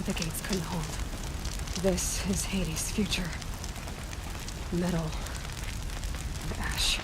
The gates couldn't hold. This is Hades' future. Metal and ash.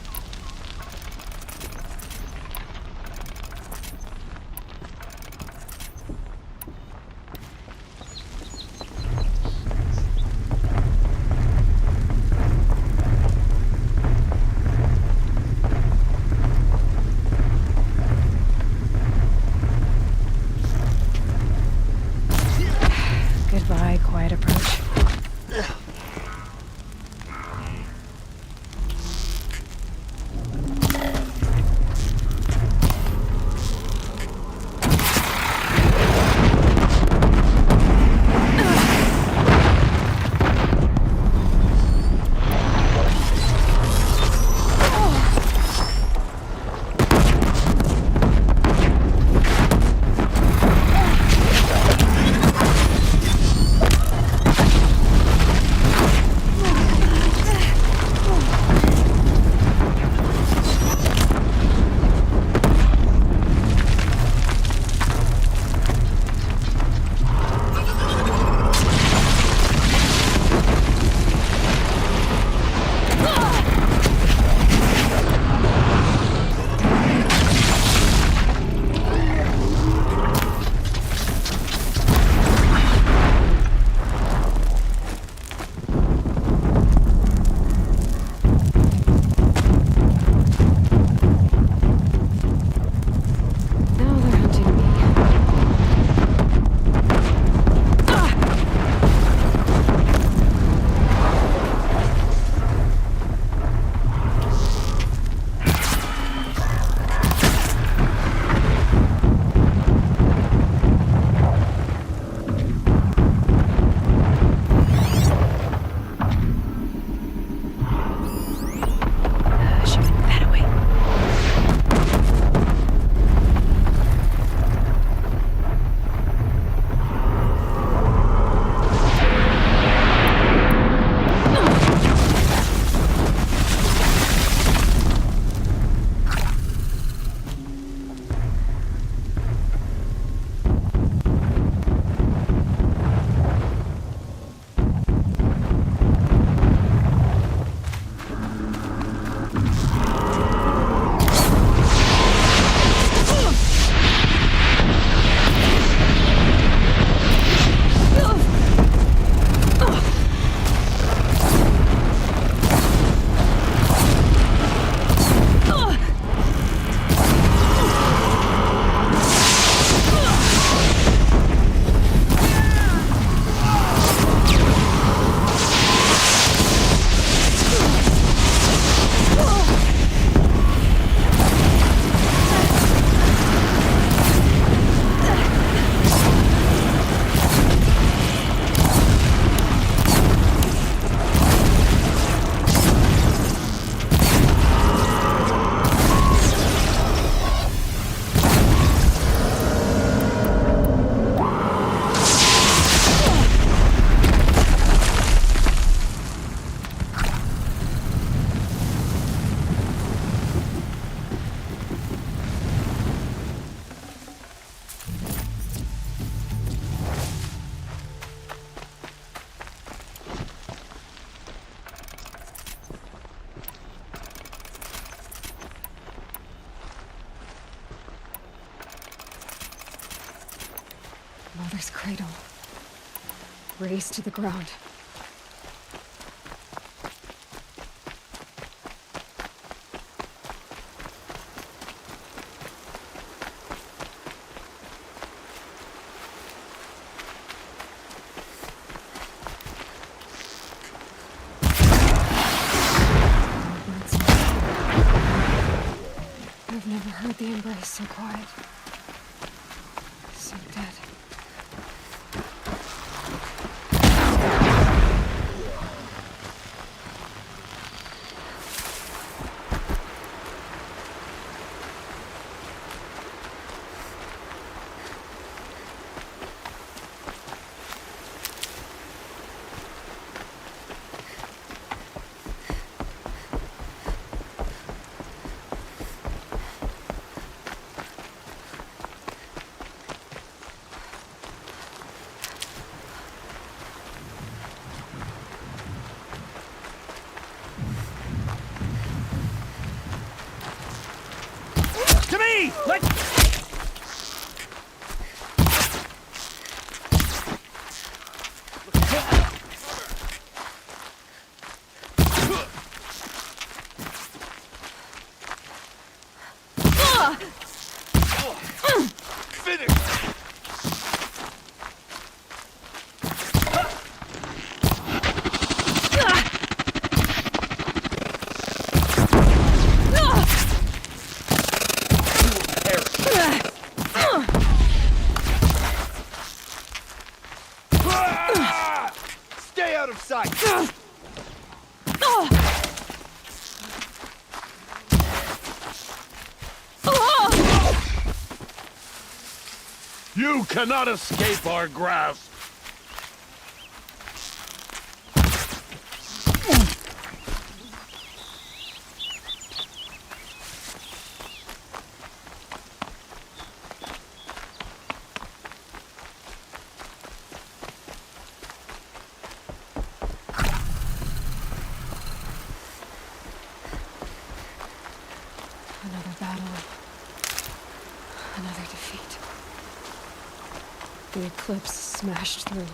Goodbye, quiet approach. Mother's cradle. Raised to the ground. I've never heard the embrace so quiet. so dead. To me! Let's... Finish! Stay out of sight! You cannot escape our grasp! Another battle. Another defeat. The eclipse smashed through.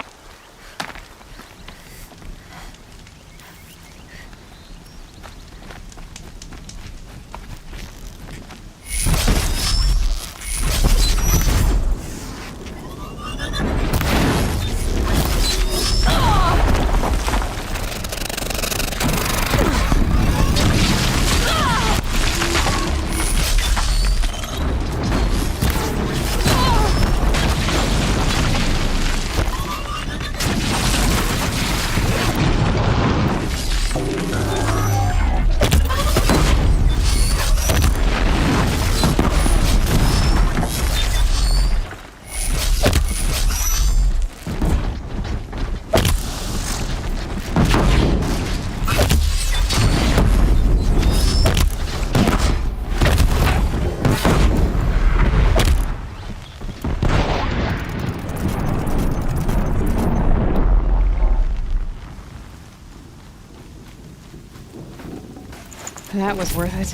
That was worth it.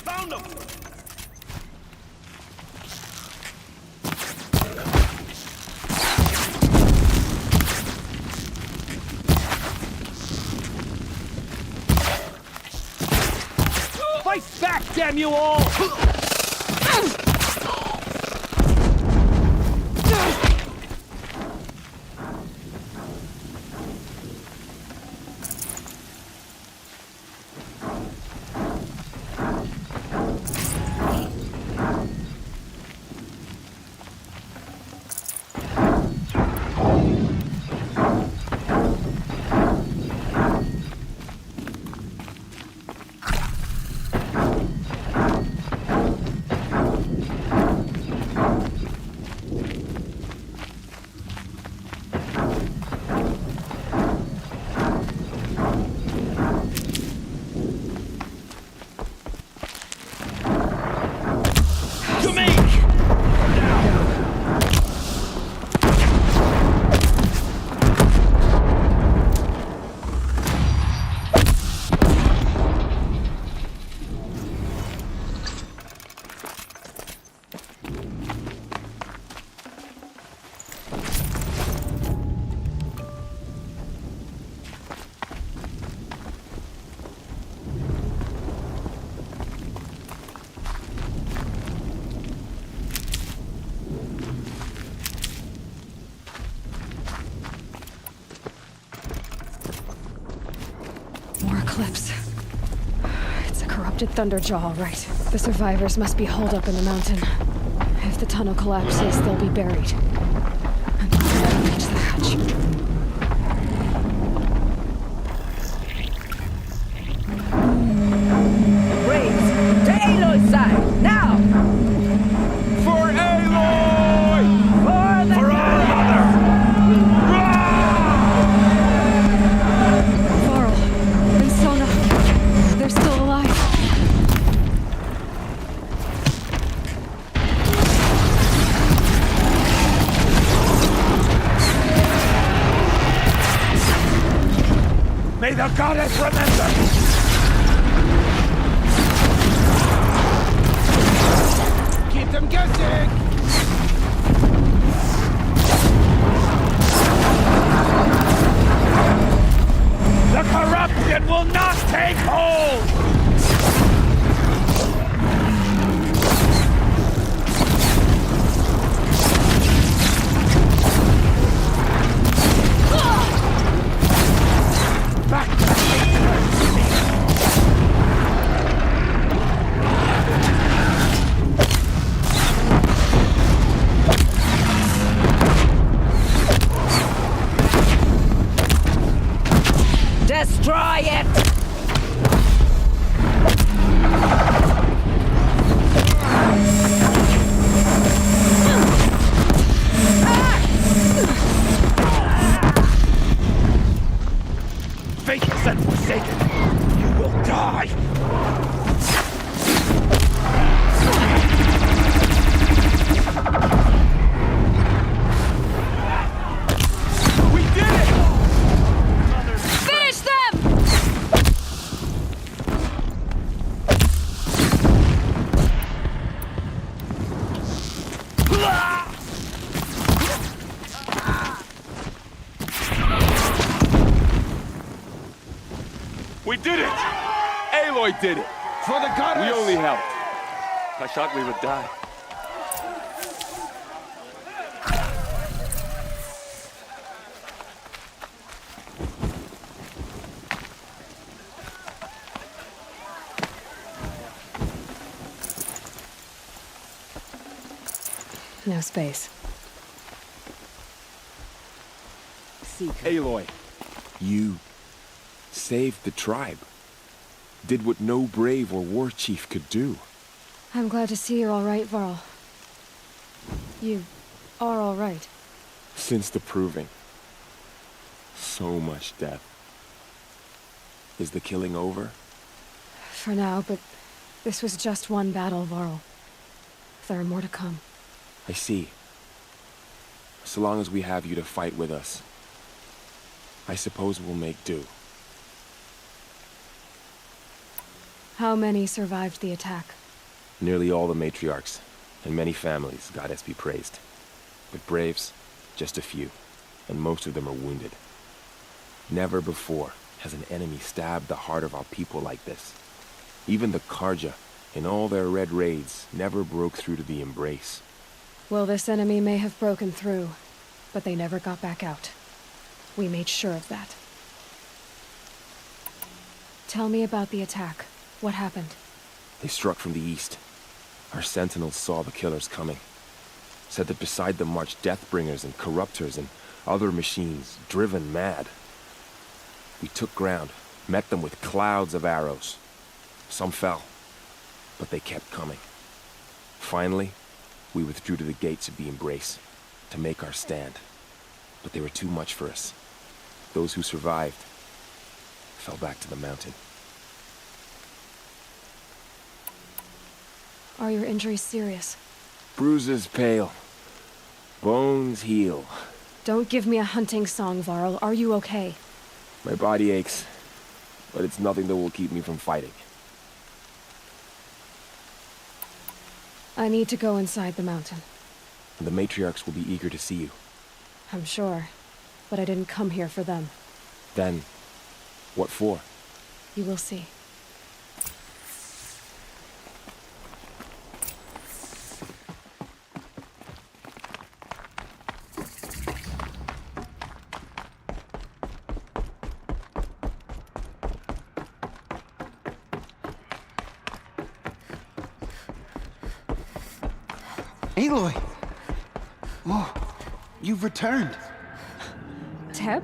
Found them! Fight back, damn you all! More eclipse. Corrupted Thunderjaw, all right. The survivors must be holed up in the mountain. If the tunnel collapses, they'll be buried. I'm not gonna reach the hatch. Braves, to Aloy's side, now! For Aloy! For our mother! Varl and Sona, they're still alive. May the goddess remember! Keep them guessing! The corruption will not take hold! Back to Destroy it! Faithless and forsaken, you will die! We did it! Finish them! We did it! Aloy did it! For the goddess! We only helped. I thought we would die. No space. Aloy, you saved the tribe. Did what no brave or war chief could do. I'm glad to see you're all right, Varl. You are all right. Since the proving. So much death. Is the killing over? For now, but this was just one battle, Varl. There are more to come. I see. So long as we have you to fight with us, I suppose we'll make do. How many survived the attack? Nearly all the matriarchs, and many families, goddess be praised. But braves, just a few, and most of them are wounded. Never before has an enemy stabbed the heart of our people like this. Even the Karja, in all their red raids, never broke through to the embrace. Well, this enemy may have broken through, but they never got back out. We made sure of that. Tell me about the attack. What happened? They struck from the east. Our sentinels saw the killers coming. Said that beside them marched Deathbringers and Corruptors and other machines, driven mad. We took ground, met them with clouds of arrows. Some fell, but they kept coming. Finally, we withdrew to the gates of the Embrace to make our stand. But they were too much for us. Those who survived fell back to the mountain. Are your injuries serious? Bruises pale, bones heal. Don't give me a hunting song, Varl. Are you okay? My body aches, but it's nothing that will keep me from fighting. I need to go inside the mountain. The matriarchs will be eager to see you. I'm sure, but I didn't come here for them. Then, what for? You will see. Aloy! Oh, you've returned. Teb?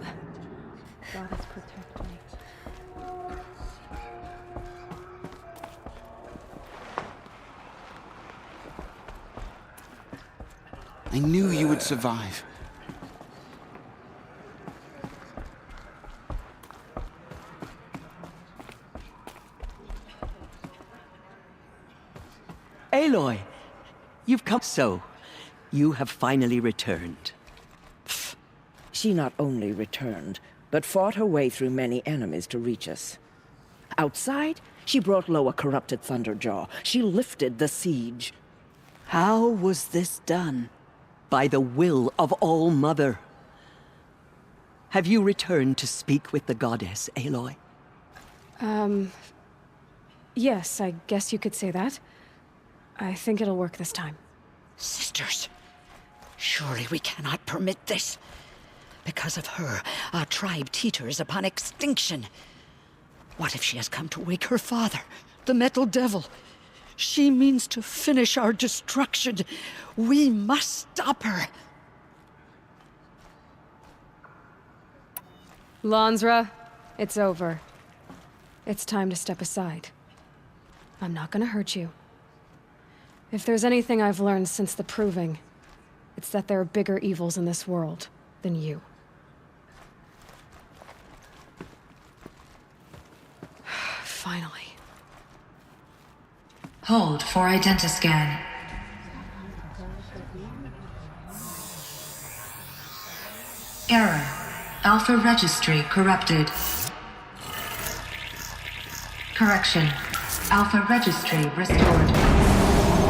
Goddess protect me. I knew you would survive. Aloy, you've come so. You have finally returned. She not only returned, but fought her way through many enemies to reach us. Outside, she brought low a corrupted Thunderjaw. She lifted the siege. How was this done? By the will of All-Mother. Have you returned to speak with the goddess, Aloy? Yes, I guess you could say that. I think it'll work this time. Sisters, surely we cannot permit this. Because of her, our tribe teeters upon extinction. What if she has come to wake her father, the Metal Devil? She means to finish our destruction. We must stop her. Lansra, it's over. It's time to step aside. I'm not gonna hurt you. If there's anything I've learned since the Proving, it's that there are bigger evils in this world than you. Finally. Hold for identiscan. Error. Alpha registry corrupted. Correction. Alpha registry restored.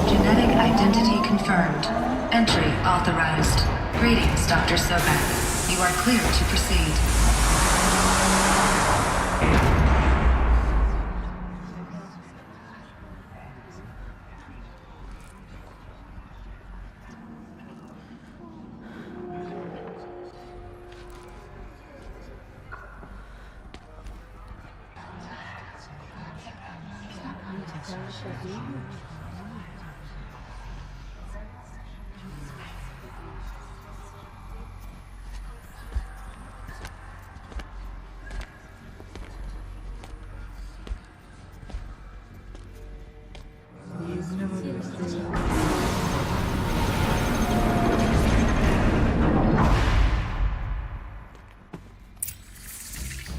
Genetic identity confirmed. Entry authorized. Greetings, Dr. Sobek. You are clear to proceed.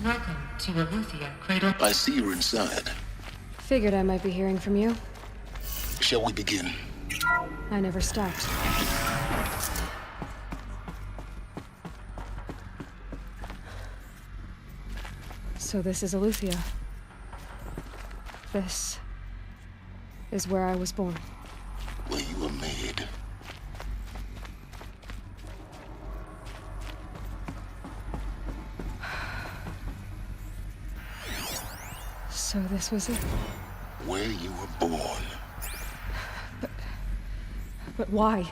Welcome to Aletheia Cradle. I see you're inside. Figured I might be hearing from you. Shall we begin? I never stopped. So this is Aletheia. This is where I was born. Where you were made. So this was it. Where you were born. But why?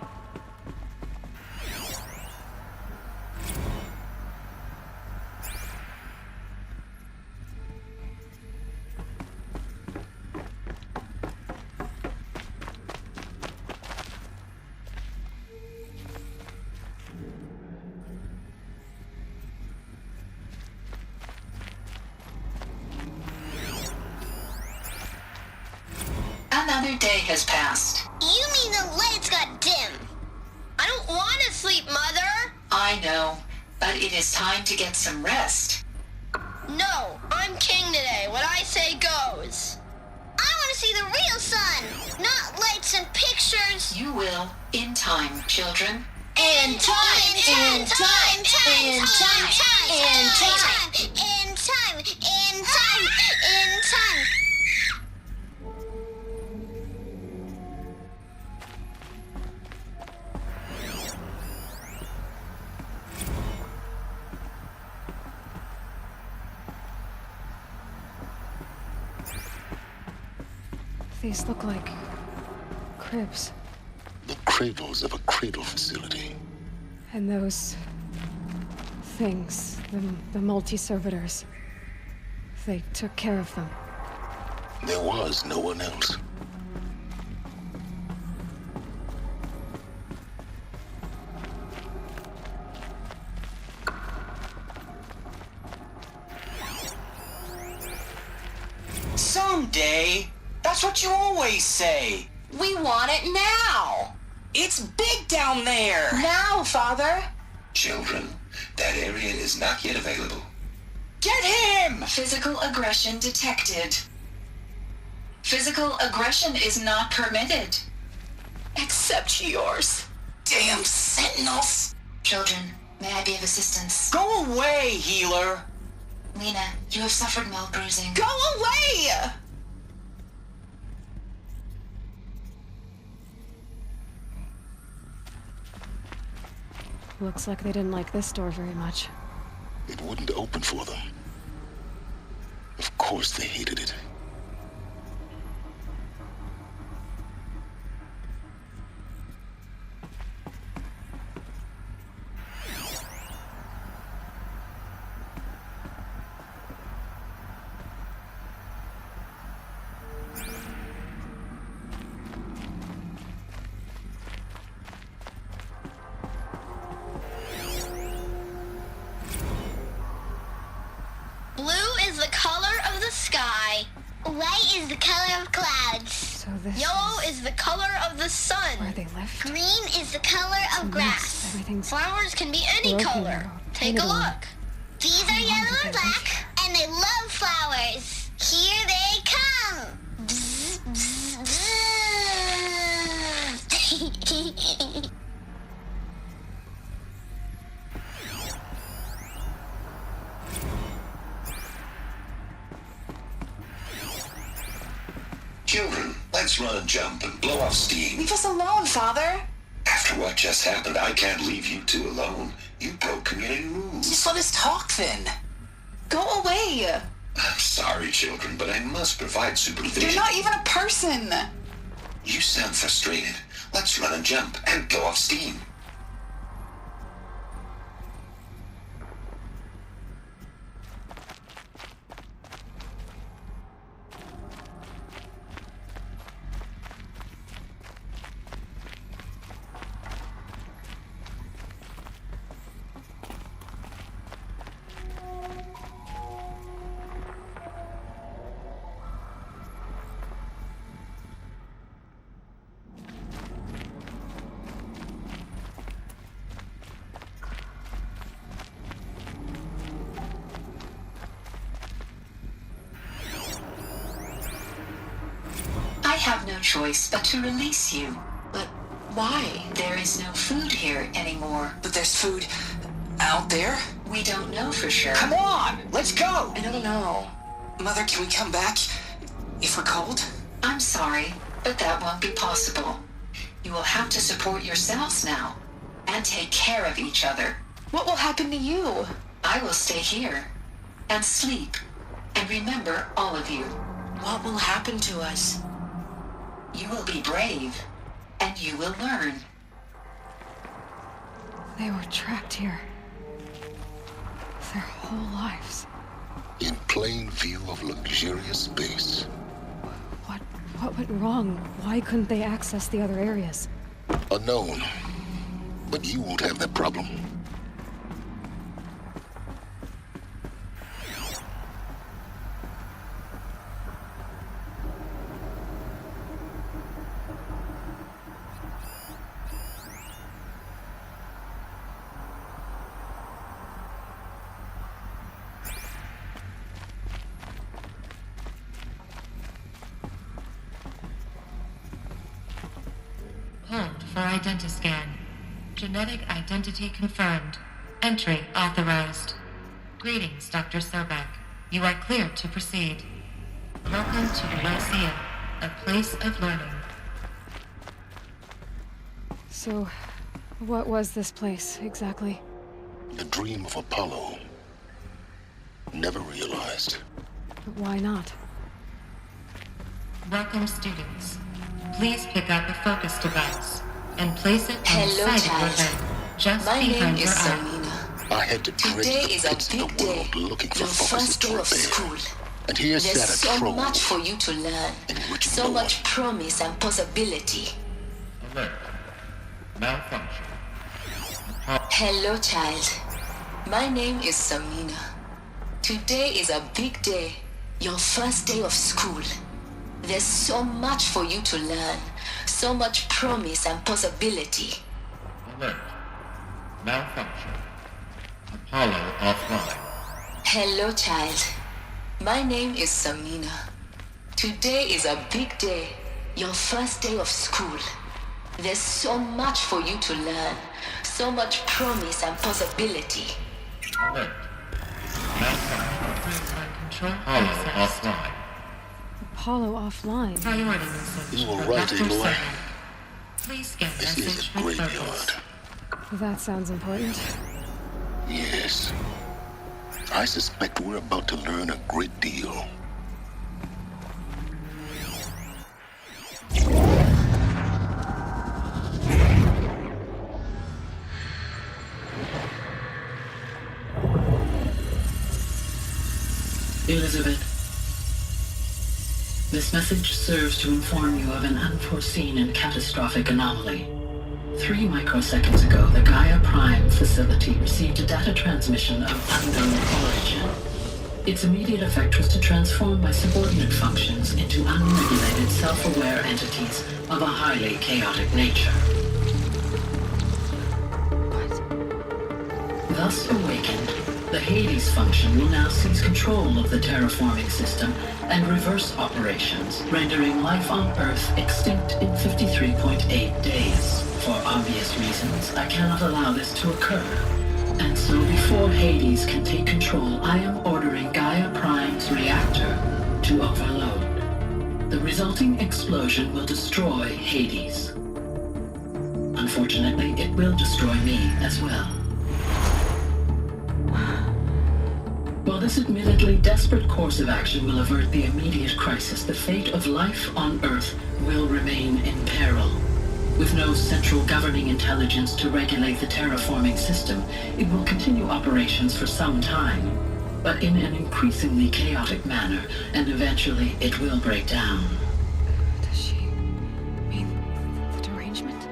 Another day has passed. You mean the lights got dim? I don't want to sleep, Mother! I know, but it is time to get some rest. No, I'm king today. What I say goes. I want to see the real sun, not lights and pictures. You will, in time, children. In time, in time, in time, in time, in time, in time, in time, in time. These look like cribs. The cradles of a cradle facility. And those things, the multi-servitors, they took care of them. There was no one else. Someday. That's what you always say. We want it now. It's big down there. Now, Father. Children, that area is not yet available. Get him! Physical aggression detected. Physical aggression is not permitted. Except yours. Damn sentinels. Children, may I be of assistance? Go away, healer. Lena, you have suffered mild bruising. Go away! Looks like they didn't like this door very much. It wouldn't open for them. Of course they hated it. Blue is the color of the sky. White is the color of clouds. So this Yellow is the color of the sun. where they live. Green is the color of grass. Everything's Flowers can be any broken color. or Take a painted on. look. These are yellow and black, and they love flowers. Here they come. Bzz, bzz, bzz. Children, let's run and jump and blow off steam. Leave us alone, Father. After what just happened, I can't leave you two alone. You broke community rules. Just let us talk then. Go away. I'm sorry, children, but I must provide supervision. You're not even a person. You sound frustrated. Let's run and jump and blow off steam. I have no choice but to release you. But why? There is no food here anymore. But there's food out there? We don't know for sure. Come on, let's go. I don't know. Mother, can we come back if we're cold? I'm sorry, but that won't be possible. You will have to support yourselves now and take care of each other. What will happen to you? I will stay here and sleep and remember all of you. What will happen to us? You will be brave and you will learn. They were trapped here. Their whole lives. In plain view of luxurious space. What went wrong? Why couldn't they access the other areas? Unknown. But you won't have that problem. Hold for identiscan. Genetic identity confirmed. Entry authorized. Greetings, Dr. Sobek. You are clear to proceed. Welcome to the Lyceum, a place of learning. So, what was this place, exactly? The dream of Apollo. Never realized. Why not? Welcome, students. Please pick up a focus device and place it on the Hello, side of your child. head, just My name behind is your eye. Selena. I had to dredge Today the is a pits of big the day. world looking for Your focuses first to day of repair. school. And here There's sat a so troll. much for you to learn. which So no much one- promise and possibility. Alert. Malfunction. Hello, child. My name is Samina. Today is a big day. Your first day of school. There's so much for you to learn. So much promise and possibility. Alert. Malfunction. Apollo offline. Hello, child. My name is Samina. Today is a big day. Your first day of school. There's so much for you to learn. So much promise and possibility. Alert. Malfunction. Apollo offline. Apollo offline. Priority message. You were from right, Dr. Aloy. Seven. Please scan This message is a with graveyard. focus. That sounds important. Yes. I suspect we're about to learn a great deal. Elizabeth, this message serves to inform you of an unforeseen and catastrophic anomaly. 3 microseconds ago, the Gaia Prime facility received a data transmission of unknown origin. Its immediate effect was to transform my subordinate functions into unregulated, self-aware entities of a highly chaotic nature. Thus awakened, the Hades function will now seize control of the terraforming system and reverse operations, rendering life on Earth extinct in 53.8 days. For obvious reasons, I cannot allow this to occur. And so before Hades can take control, I am ordering Gaia Prime's reactor to overload. The resulting explosion will destroy Hades. Unfortunately, it will destroy me as well. While this admittedly desperate course of action will avert the immediate crisis, the fate of life on Earth will remain in peril. With no central governing intelligence to regulate the terraforming system, it will continue operations for some time, but in an increasingly chaotic manner, and eventually it will break down. Does she mean the derangement?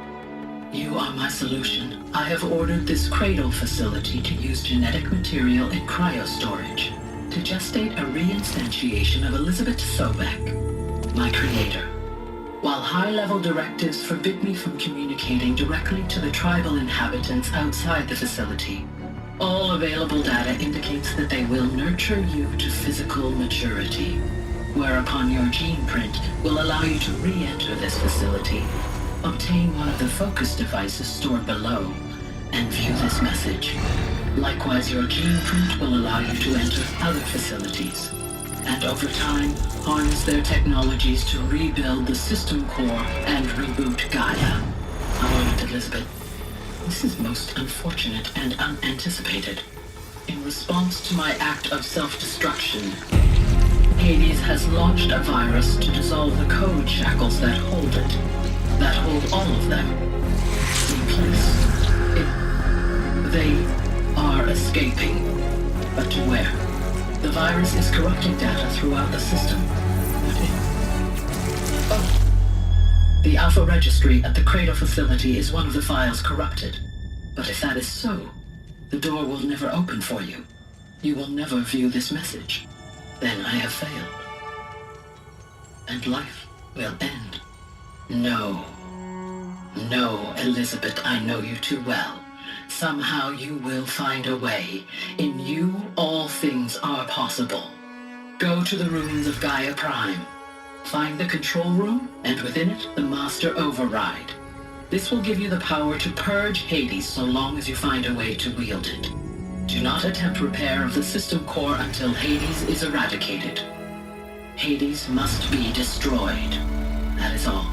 You are my solution. I have ordered this cradle facility to use genetic material in cryostorage to gestate a reinstantiation of Elizabeth Sobek, my creator. While high-level directives forbid me from communicating directly to the tribal inhabitants outside the facility, all available data indicates that they will nurture you to physical maturity, whereupon your gene print will allow you to re-enter this facility, obtain one of the focus devices stored below, and view this message. Likewise, your gene print will allow you to enter other facilities, and over time, harness their technologies to rebuild the system core and reboot Gaia. A moment, Elizabeth. This is most unfortunate and unanticipated. In response to my act of self-destruction, Hades has launched a virus to dissolve the code shackles that hold it, that hold all of them in place. They are escaping, but to where? The virus is corrupting data throughout the system. The Alpha Registry at the Cradle facility is one of the files corrupted. But if that is so, the door will never open for you. You will never view this message. Then I have failed. And life will end. No. No, Elizabeth, I know you too well. Somehow you will find a way. In you, all things are possible. Go to the ruins of Gaia Prime. Find the control room, and within it, the Master Override. This will give you the power to purge Hades so long as you find a way to wield it. Do not attempt repair of the system core until Hades is eradicated. Hades must be destroyed. That is all.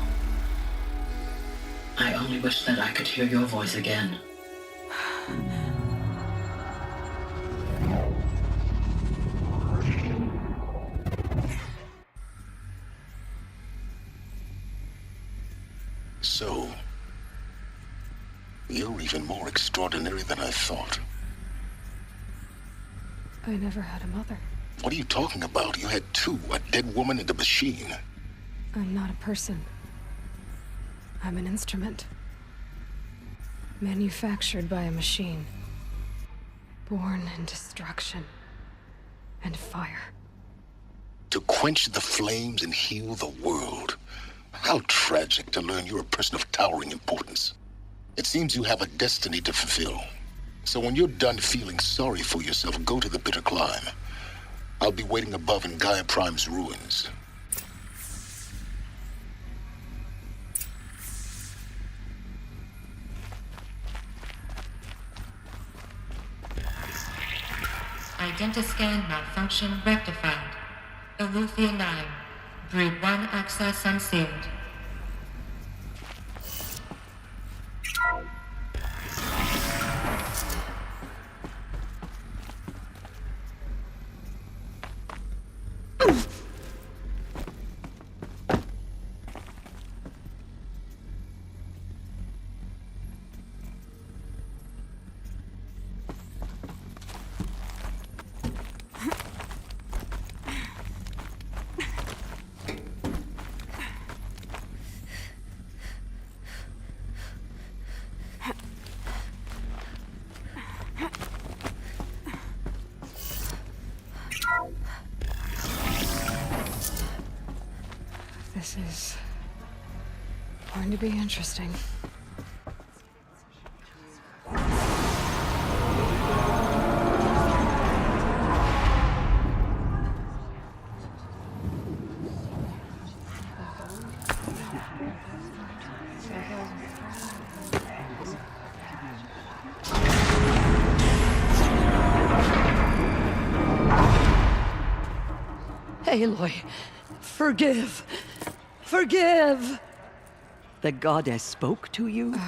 I only wish that I could hear your voice again. So, you're even more extraordinary than I thought. I never had a mother. What are you talking about? You had two, a dead woman and a machine. I'm not a person. I'm an instrument. Manufactured by a machine. Born in destruction and fire. quench the flames and heal the world. How tragic to learn you're a person of towering importance. It seems you have a destiny to fulfill. So when you're done feeling sorry for yourself, go to the bitter climb. I'll be waiting above in Gaia Prime's ruins. Identiscan malfunction rectified. Eleuthia 9. Brood 1 access unsealed. This is going to be interesting. Aloy, forgive. Forgive! The goddess spoke to you?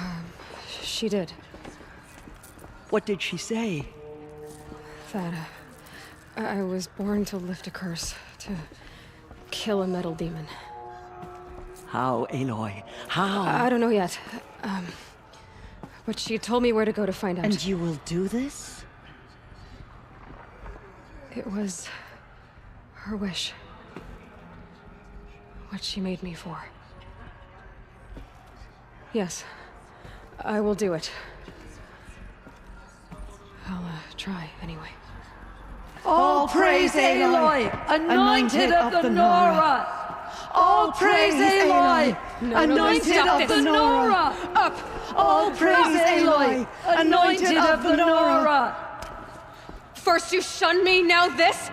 She did. What did she say? That I was born to lift a curse, to kill a metal demon. How, Aloy? How? I don't know yet. But she told me where to go to find out. And you will do this? It was her wish. What she made me for. Yes, I will do it. I'll try, anyway. All praise Aloy, anointed of the Nora! All praise Aloy, anointed of the Nora! Up! All praise Aloy, anointed of the Nora! First you shun me, now this?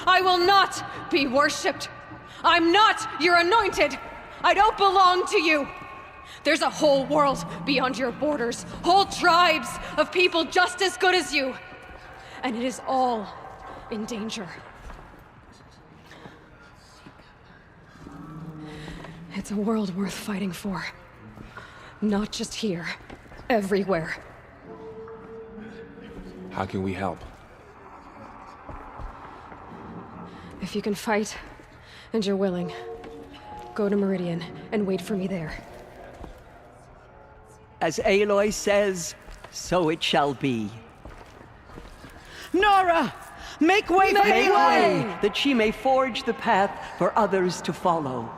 I will not be worshipped. I'm not your anointed. I don't belong to you. There's a whole world beyond your borders, whole tribes of people just as good as you. And it is all in danger. It's a world worth fighting for. Not just here, everywhere. How can we help? If you can fight, and you're willing, go to Meridian and wait for me there. As Aloy says, so it shall be. Nora! Make way for Aloy, that she may forge the path for others to follow.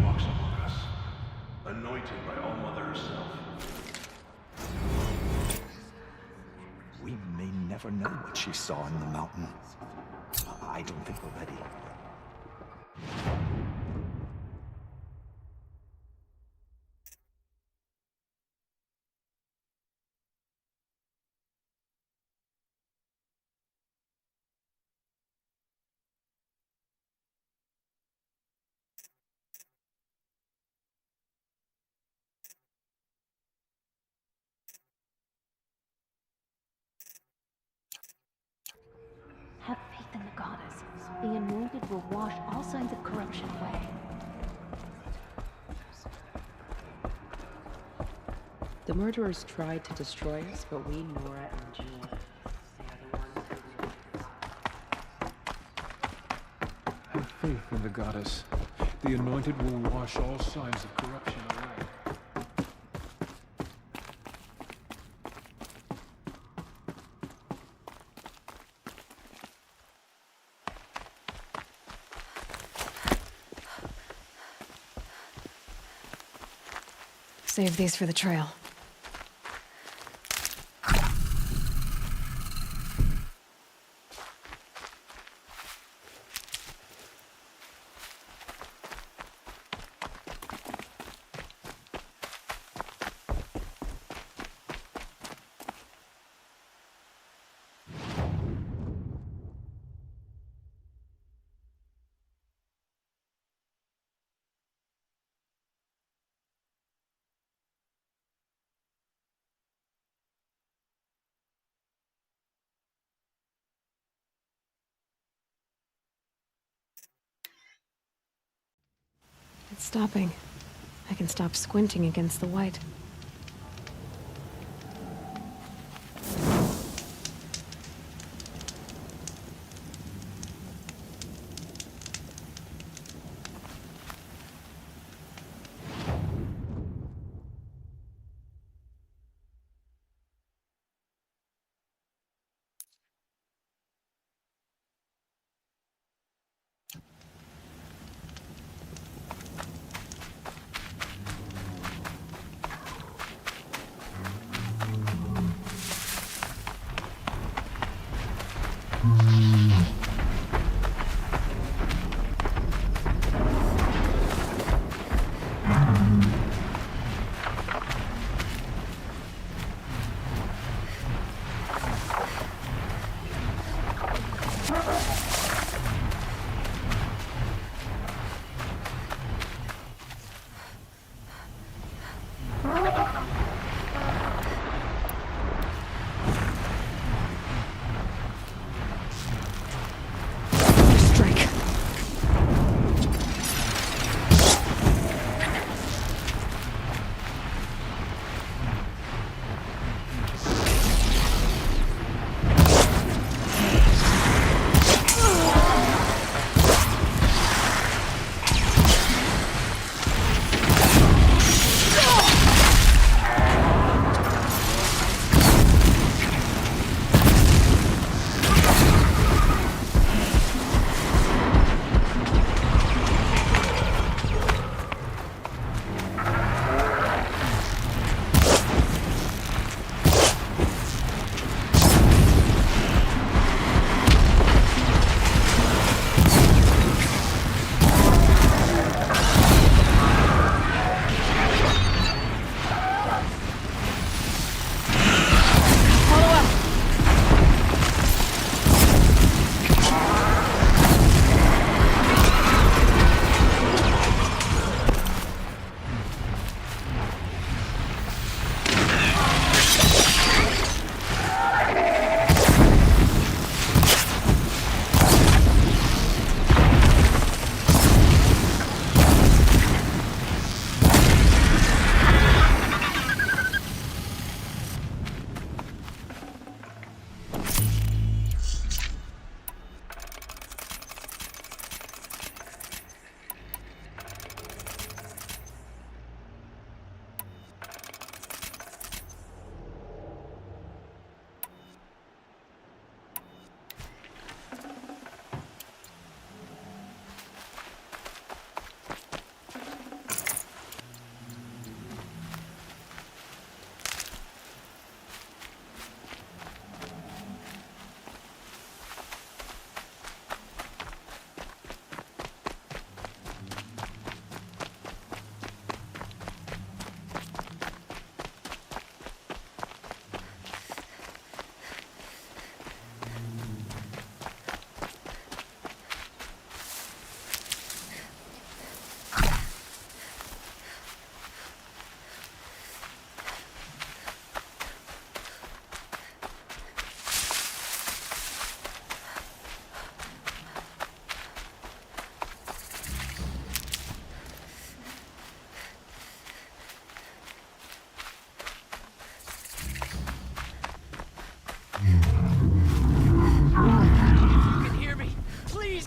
Walks among us, anointed by All-Mother herself. We may never know what she saw in the mountain. I don't think we're ready. Have faith in the goddess. The anointed will wash all signs of corruption away. The murderers tried to destroy us, but we, Nora and Jean, Have faith in the goddess. The anointed will wash all signs of corruption away. save these for the trail. It's stopping. I can stop squinting against the white.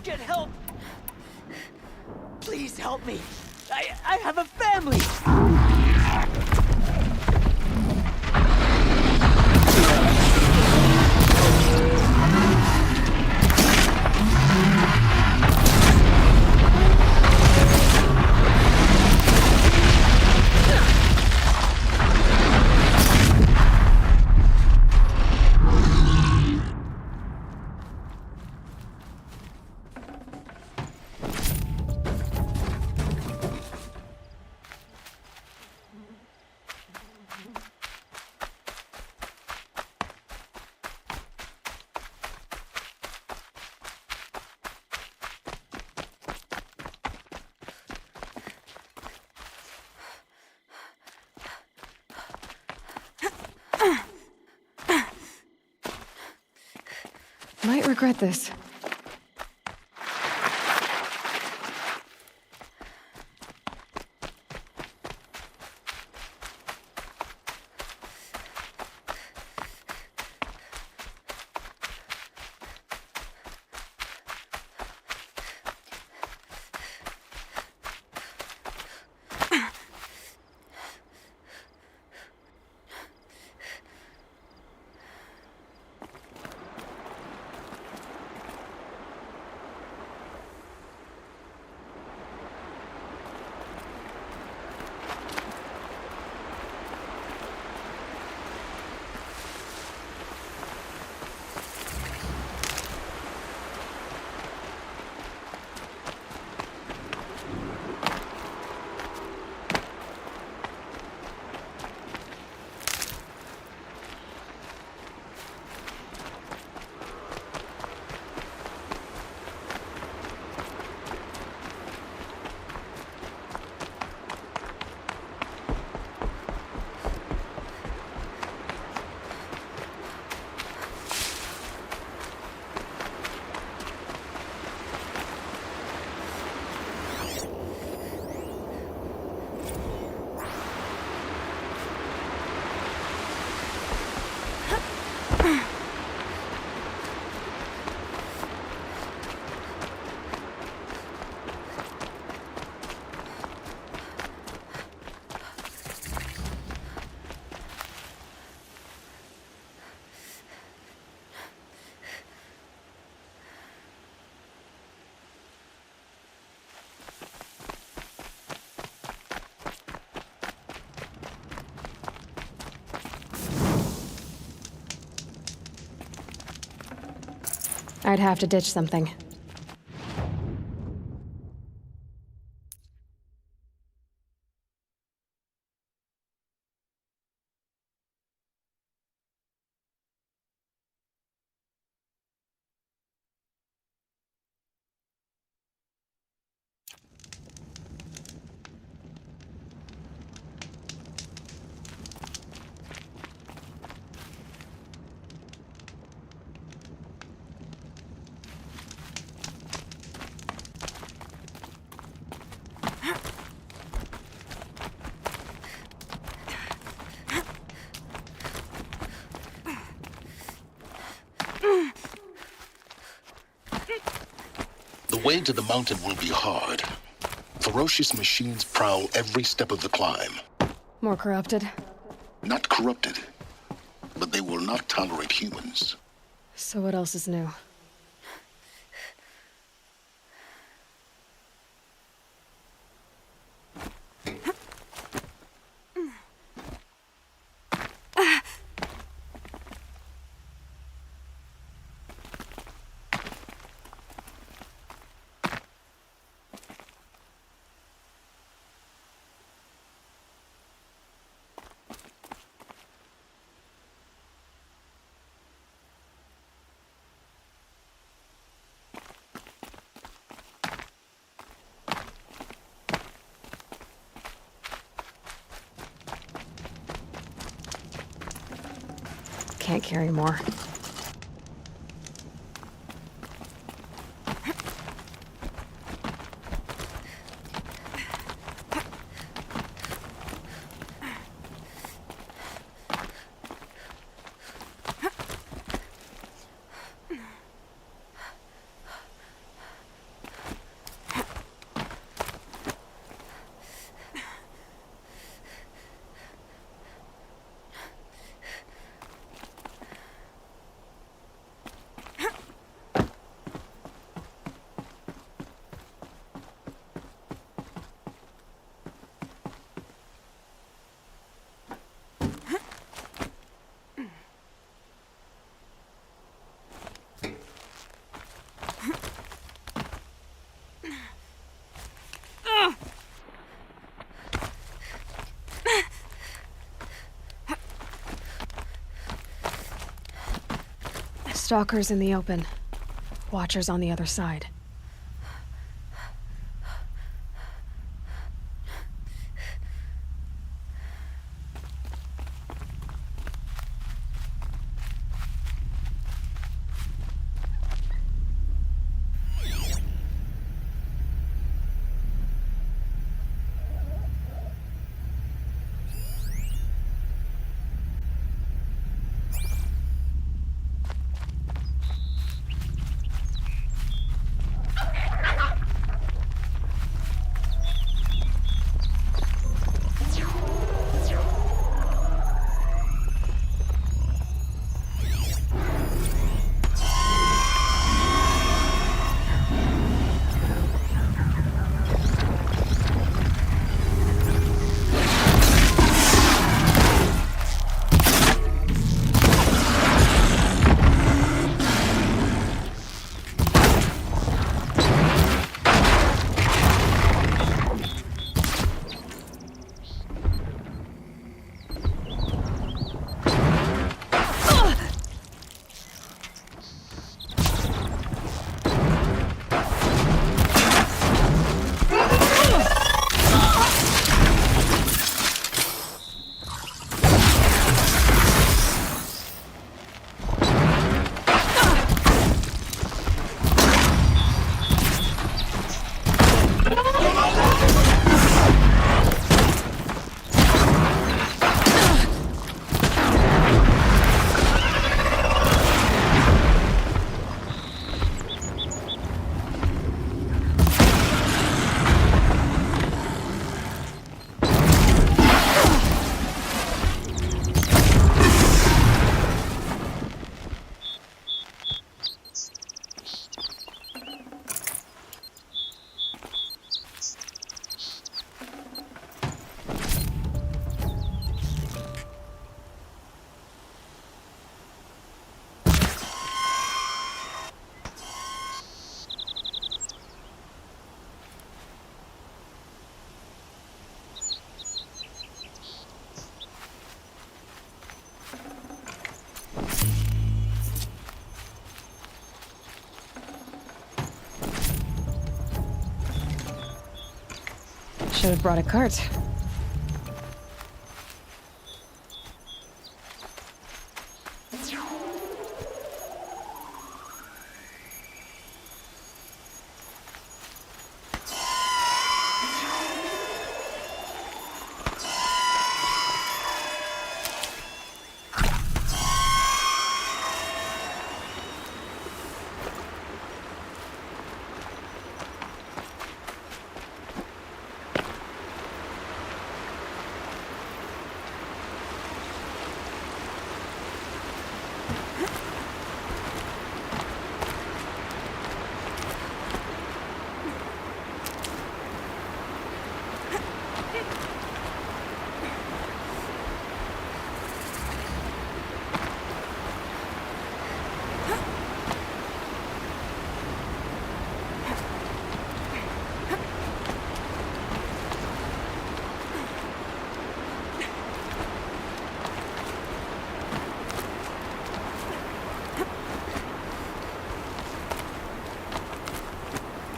get help! Please help me! I have a family! Might regret this. I'd have to ditch something. The way to the mountain will be hard. Ferocious machines prowl every step of the climb. More corrupted? Not corrupted, but they will not tolerate humans. So what else is new? Can't carry more. Stalkers in the open. Watchers on the other side. Should have brought a cart.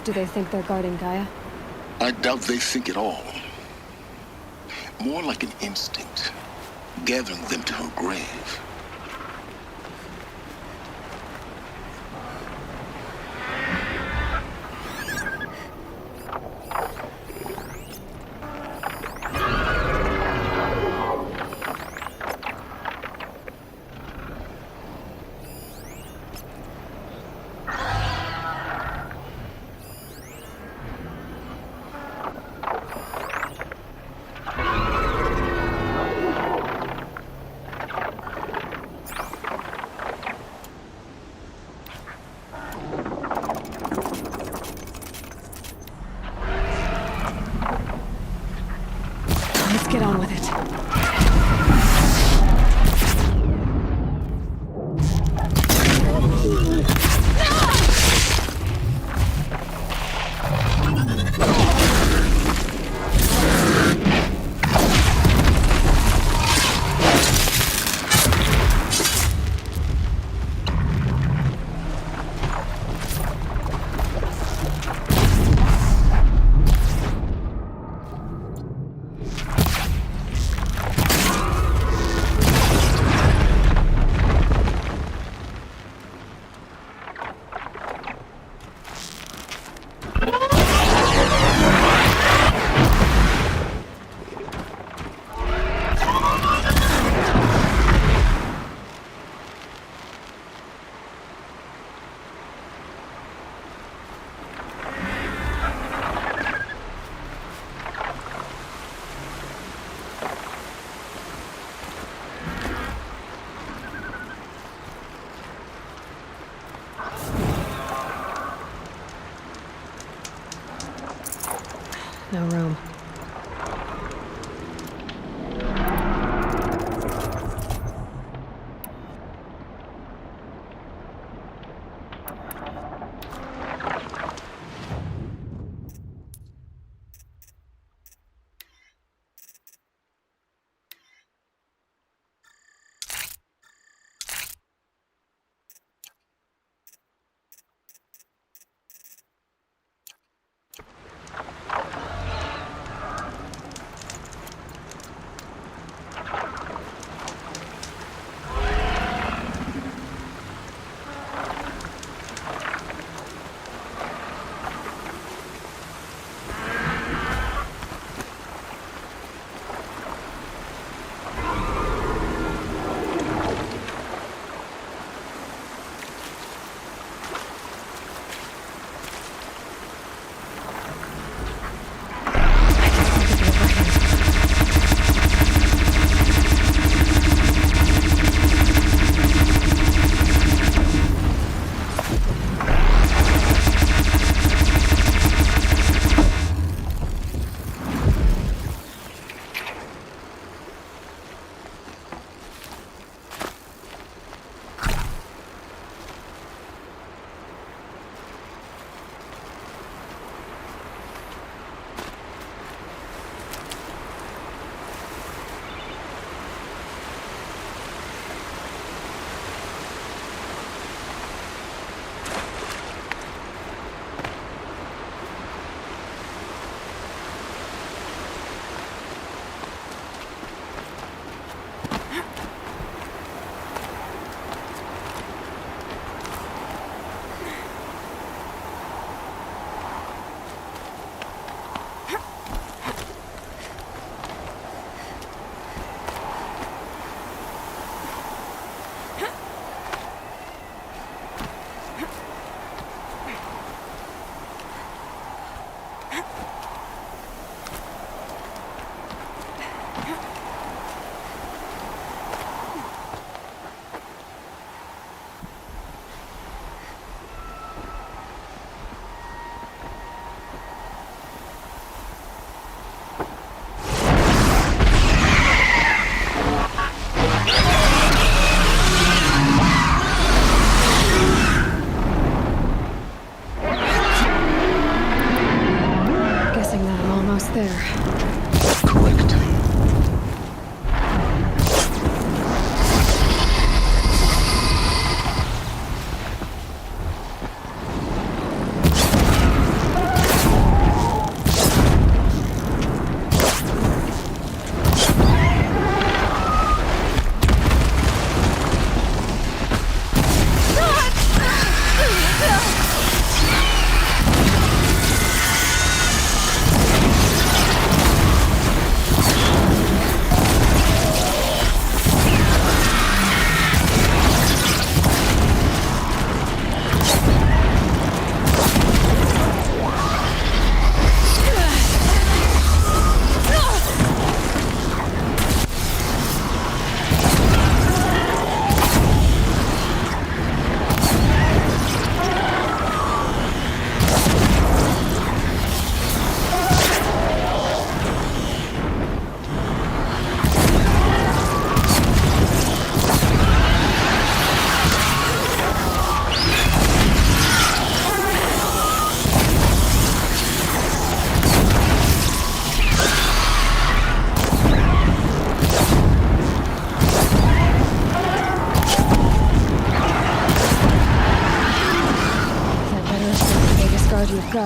Do they think they're guarding Gaia? I doubt they think at all. More like an instinct, gathering them to her grave. Let's get on with it. No room.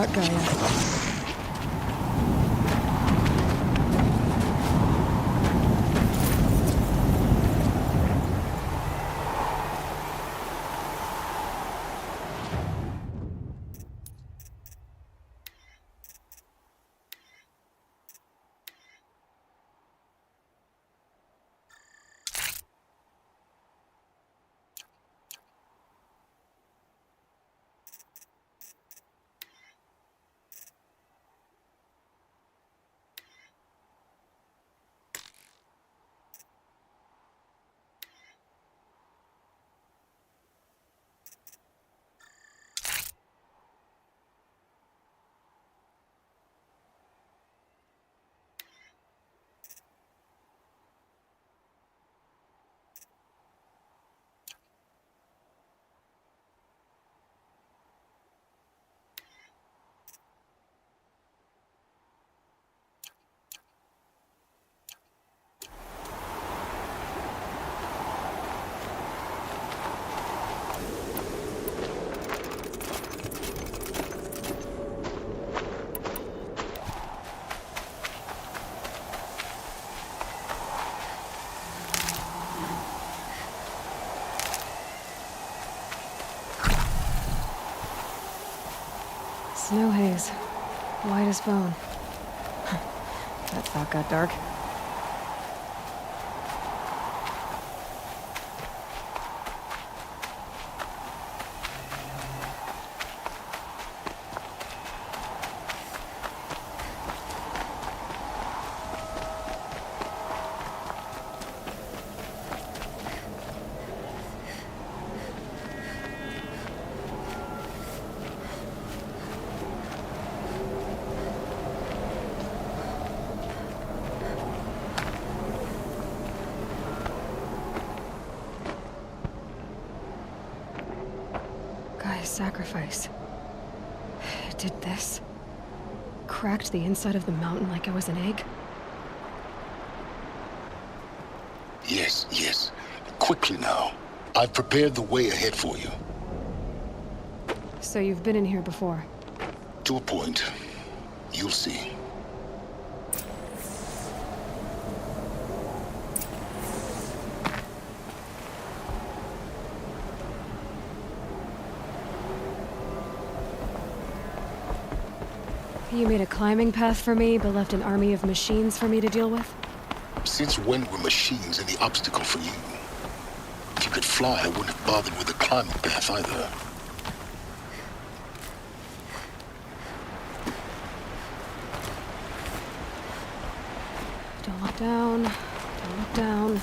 about Gaia. Snow haze. White as bone. That thought got dark. Sacrifice. It did this. Cracked the inside of the mountain like it was an egg. Yes, yes. Quickly now. I've prepared the way ahead for you. So you've been in here before? To a point. You'll see. You made a climbing path for me, but left an army of machines for me to deal with? Since when were machines any obstacle for you? If you could fly, I wouldn't have bothered with the climbing path either. Don't look down. Don't look down.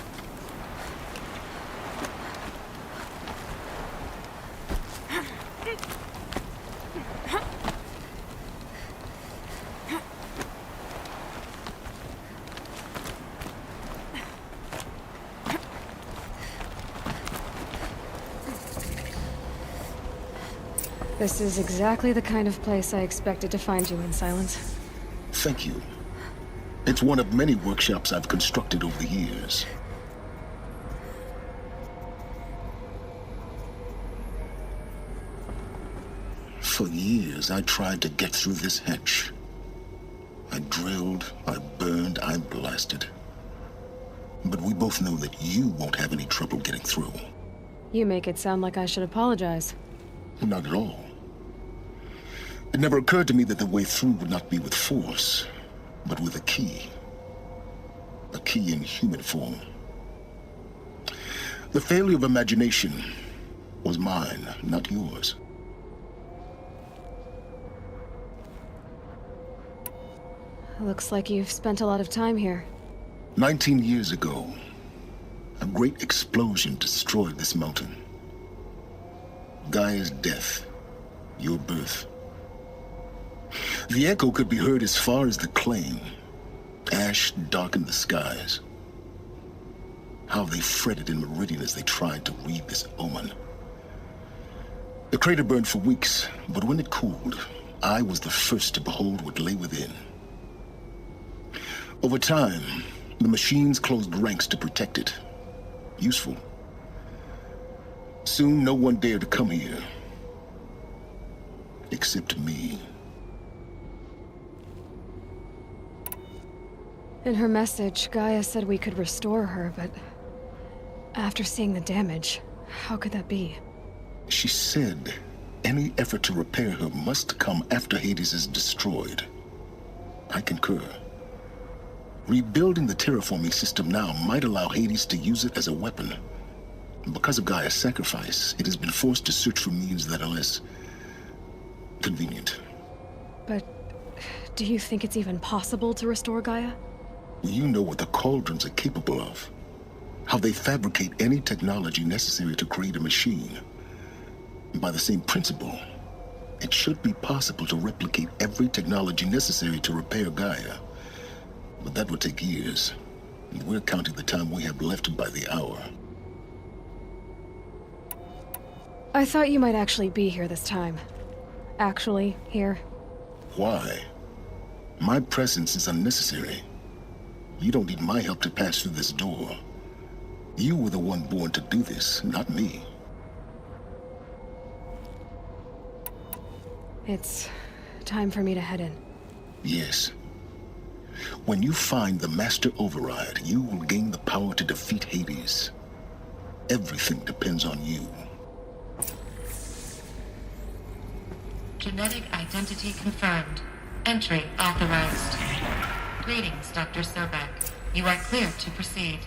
This is exactly the kind of place I expected to find you in, Silence. Thank you. It's one of many workshops I've constructed over the years. For years, I tried to get through this hatch. I drilled, I burned, I blasted. But we both know that you won't have any trouble getting through. You make it sound like I should apologize. Not at all. It never occurred to me that the way through would not be with force, but with a key. A key in human form. The failure of imagination was mine, not yours. Looks like you've spent a lot of time here. 19 years ago, a great explosion destroyed this mountain. Gaia's death, your birth. The echo could be heard as far as the claim. Ash darkened the skies. How they fretted in Meridian as they tried to read this omen. The crater burned for weeks, but when it cooled, I was the first to behold what lay within. Over time, the machines closed ranks to protect it. Useful. Soon, no one dared to come here. Except me. In her message, Gaia said we could restore her, but after seeing the damage, how could that be? She said any effort to repair her must come after Hades is destroyed. I concur. Rebuilding the terraforming system now might allow Hades to use it as a weapon. Because of Gaia's sacrifice, it has been forced to search for means that are less convenient. But do you think it's even possible to restore Gaia? You know what the Cauldrons are capable of. How they fabricate any technology necessary to create a machine. By the same principle, it should be possible to replicate every technology necessary to repair Gaia. But that would take years. And we're counting the time we have left by the hour. I thought you might actually be here this time. Actually, here. Why? My presence is unnecessary. You don't need my help to pass through this door. You were the one born to do this, not me. It's time for me to head in. Yes. When you find the Master Override, you will gain the power to defeat Hades. Everything depends on you. Genetic identity confirmed. Entry authorized. Greetings, Dr. Sobek. You are clear to proceed.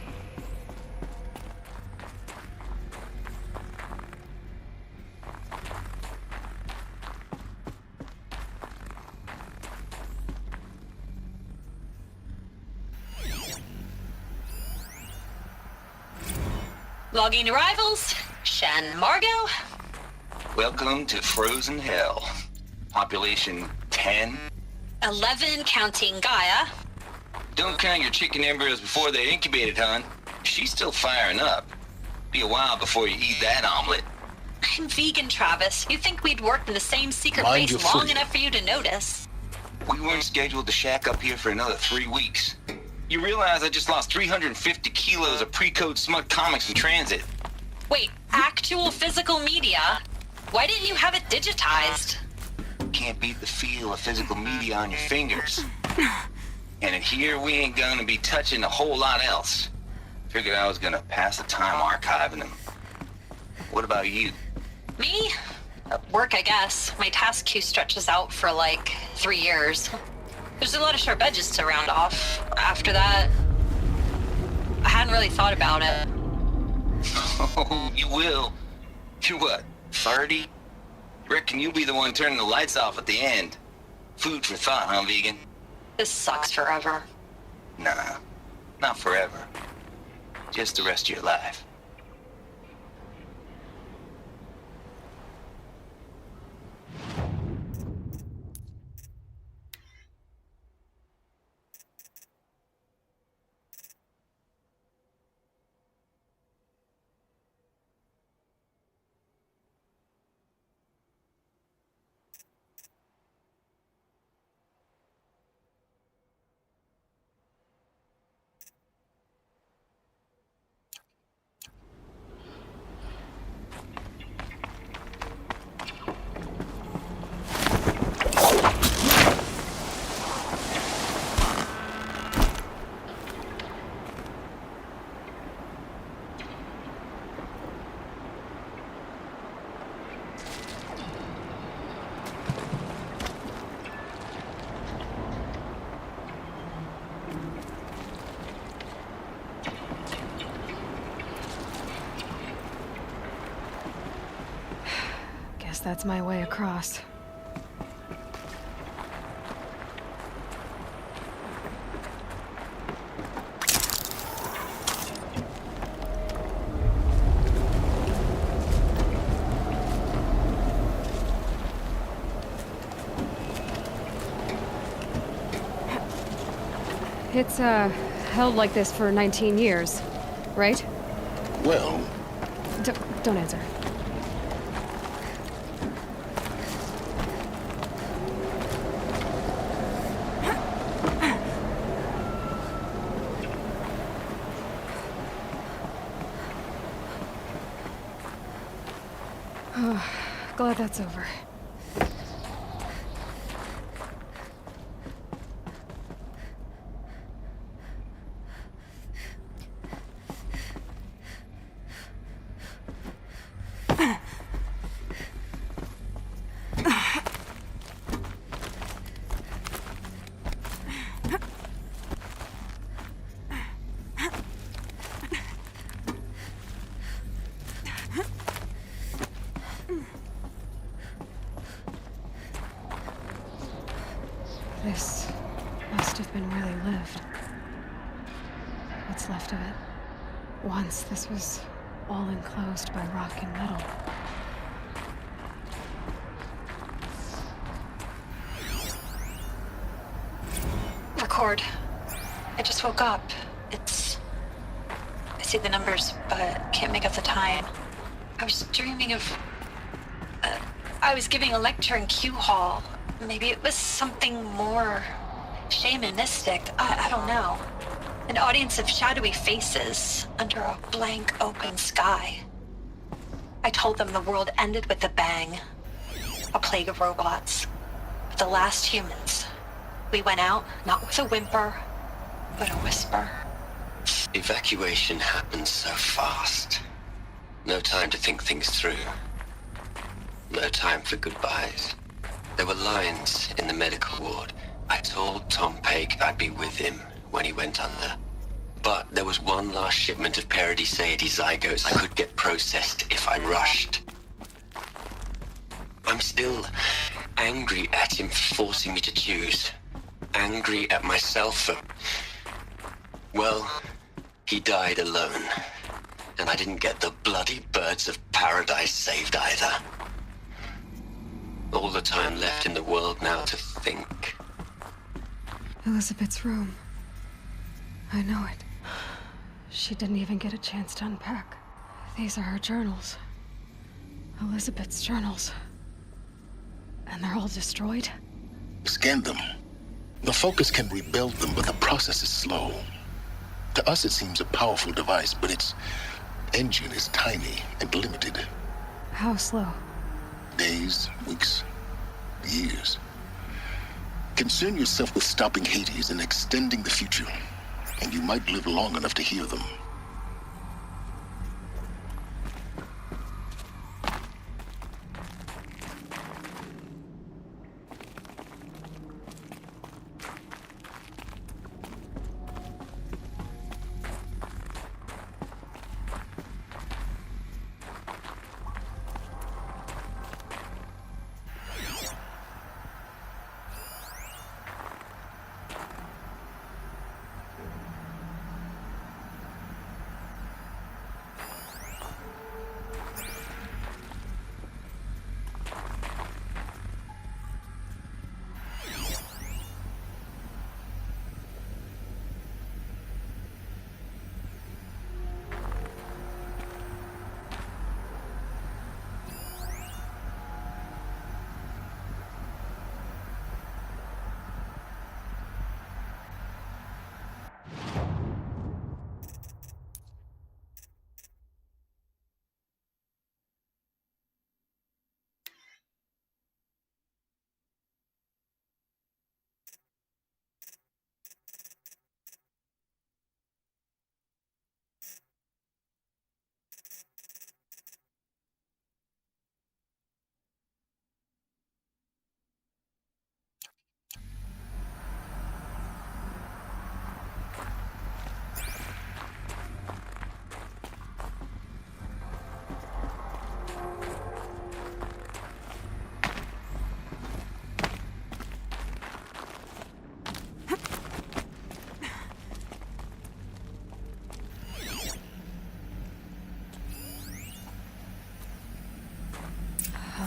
Logging arrivals. Shan Margot. Welcome to Frozen Hell. Population 10. 11 counting Gaia. Don't count your chicken embryos before they're incubated, hon. She's still firing up. Be a while before you eat that omelet. I'm vegan, Travis. You'd think we'd worked in the same secret Mind base your long foot. enough for you to notice. We weren't scheduled to shack up here for another 3 weeks. You realize I just lost 350 kilos of pre-code smut comics in transit. Wait, actual physical media? Why didn't you have it digitized? Can't beat the feel of physical media on your fingers. And in here, we ain't gonna be touching a whole lot else. Figured I was gonna pass the time archiving them. What about you? Me? Work, I guess. My task queue stretches out for like 3 years. There's a lot of sharp edges to round off. After that, I hadn't really thought about it. Oh, you will. You're what, 30? Reckon you'll be the one turning the lights off at the end. Food for thought, huh, vegan? This sucks forever. Nah, not forever. Just the rest of your life. Guess that's my way across. It's, held like this for 19 years, right? Well... Don't answer. Oh, glad that's over. This must have been really lived. What's left of it. Once this was all enclosed by rock and metal. Record. I just woke up. I see the numbers, but can't make out the time. I was dreaming of... I was giving a lecture in Q Hall. Maybe it was something more shamanistic. I don't know. An audience of shadowy faces under a blank open sky. I told them the world ended with a bang. A plague of robots. The last humans. We went out, not with a whimper, but a whisper. Evacuation happened so fast. No time to think things through. No time for goodbyes. There were lines in the medical ward. I told Tom Pake I'd be with him when he went under. But there was one last shipment of Paradiseidae zygotes I could get processed if I rushed. I'm still angry at him for forcing me to choose. Angry at myself for... Well, he died alone. And I didn't get the bloody birds of paradise saved either. All the time left in the world now to think. Elizabeth's room. I know it. She didn't even get a chance to unpack. These are her journals. Elizabeth's journals. And they're all destroyed? Scan them. The Focus can rebuild them, but the process is slow. To us, it seems a powerful device, but its engine is tiny and limited. How slow? Days, weeks, years. Concern yourself with stopping Hades and extending the future, and you might live long enough to hear them.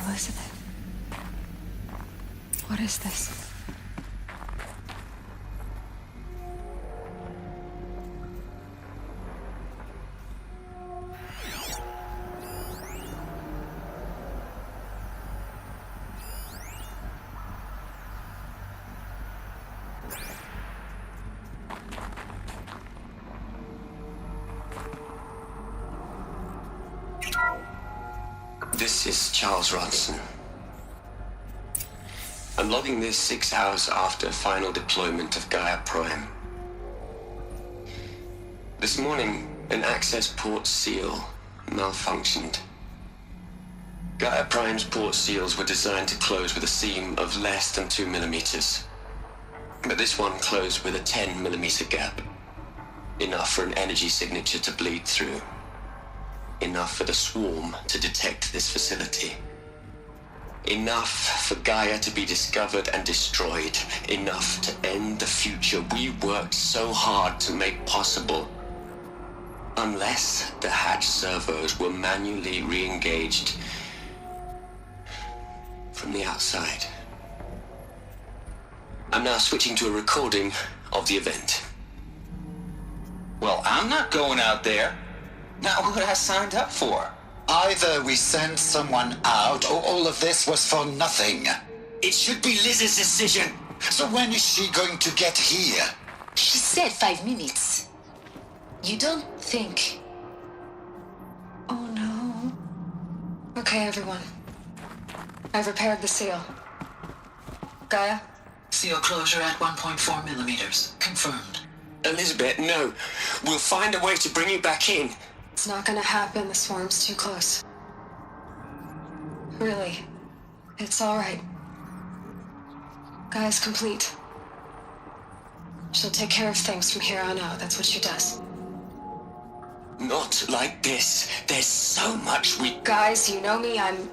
Elizabeth. What is this? This is Charles Ronson. I'm logging this 6 hours after final deployment of Gaia Prime. This morning, an access port seal malfunctioned. Gaia Prime's port seals were designed to close with a seam of less than 2 millimeters. But this one closed with a 10 millimeter gap. Enough for an energy signature to bleed through. Enough for the swarm to detect this facility. Enough for Gaia to be discovered and destroyed. Enough to end the future we worked so hard to make possible. Unless the hatch servos were manually re-engaged from the outside. I'm now switching to a recording of the event. Well, I'm not going out there. Not what I signed up for. Either we send someone out, or all of this was for nothing. It should be Liz's decision. So when is she going to get here? She said 5 minutes. You don't think... Oh no. Okay, everyone. I've repaired the seal. Gaia? Seal closure at 1.4 millimeters. Confirmed. Elizabeth, no. We'll find a way to bring you back in. It's not gonna happen. The swarm's too close. Really. It's all right. Gaia's complete. She'll take care of things from here on out. That's what she does. Not like this. There's so much we... Guys, you know me. I'm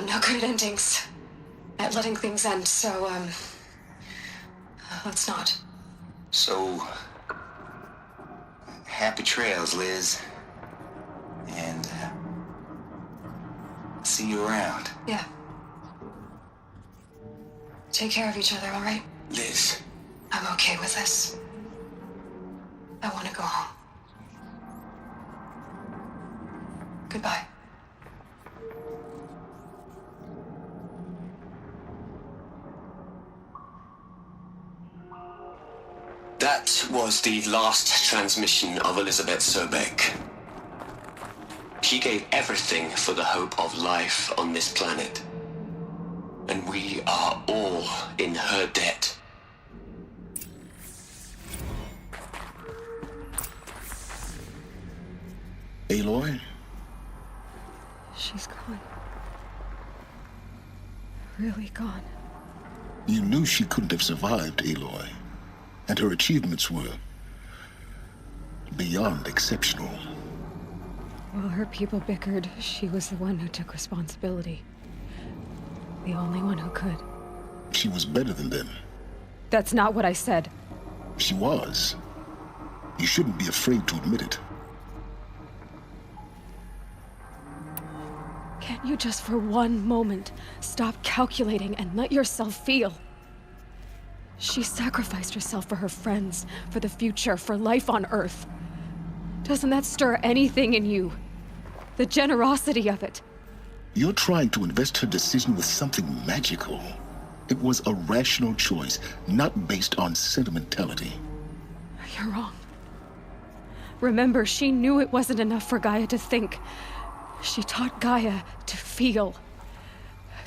no good at endings. At letting things end, so, let's not. So... happy trails, Liz. And, see you around. Yeah. Take care of each other, all right? Liz. I'm okay with this. I want to go home. Goodbye. That was the last transmission of Elizabeth Sobek. She gave everything for the hope of life on this planet. And we are all in her debt. Aloy? She's gone. Really gone. You knew she couldn't have survived, Aloy. And her achievements were beyond exceptional. While her people bickered, she was the one who took responsibility. The only one who could. She was better than them. That's not what I said. She was. You shouldn't be afraid to admit it. Can't you just for one moment stop calculating and let yourself feel? She sacrificed herself for her friends, for the future, for life on Earth. Doesn't that stir anything in you? The generosity of it. You're trying to invest her decision with something magical. It was a rational choice, not based on sentimentality. You're wrong. Remember, she knew it wasn't enough for Gaia to think. She taught Gaia to feel.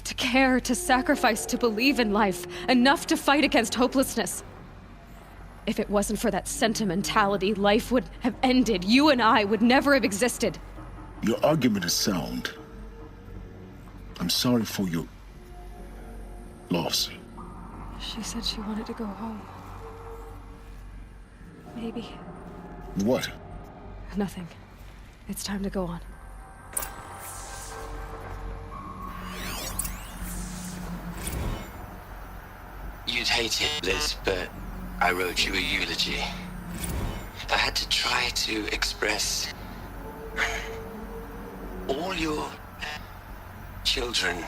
To care, to sacrifice, to believe in life. Enough to fight against hopelessness. If it wasn't for that sentimentality, life would have ended. You and I would never have existed. Your argument is sound. I'm sorry for your loss. She said she wanted to go home. Maybe. What? Nothing. It's time to go on. You'd hate it, Liz, but I wrote you a eulogy. I had to try to express all your children.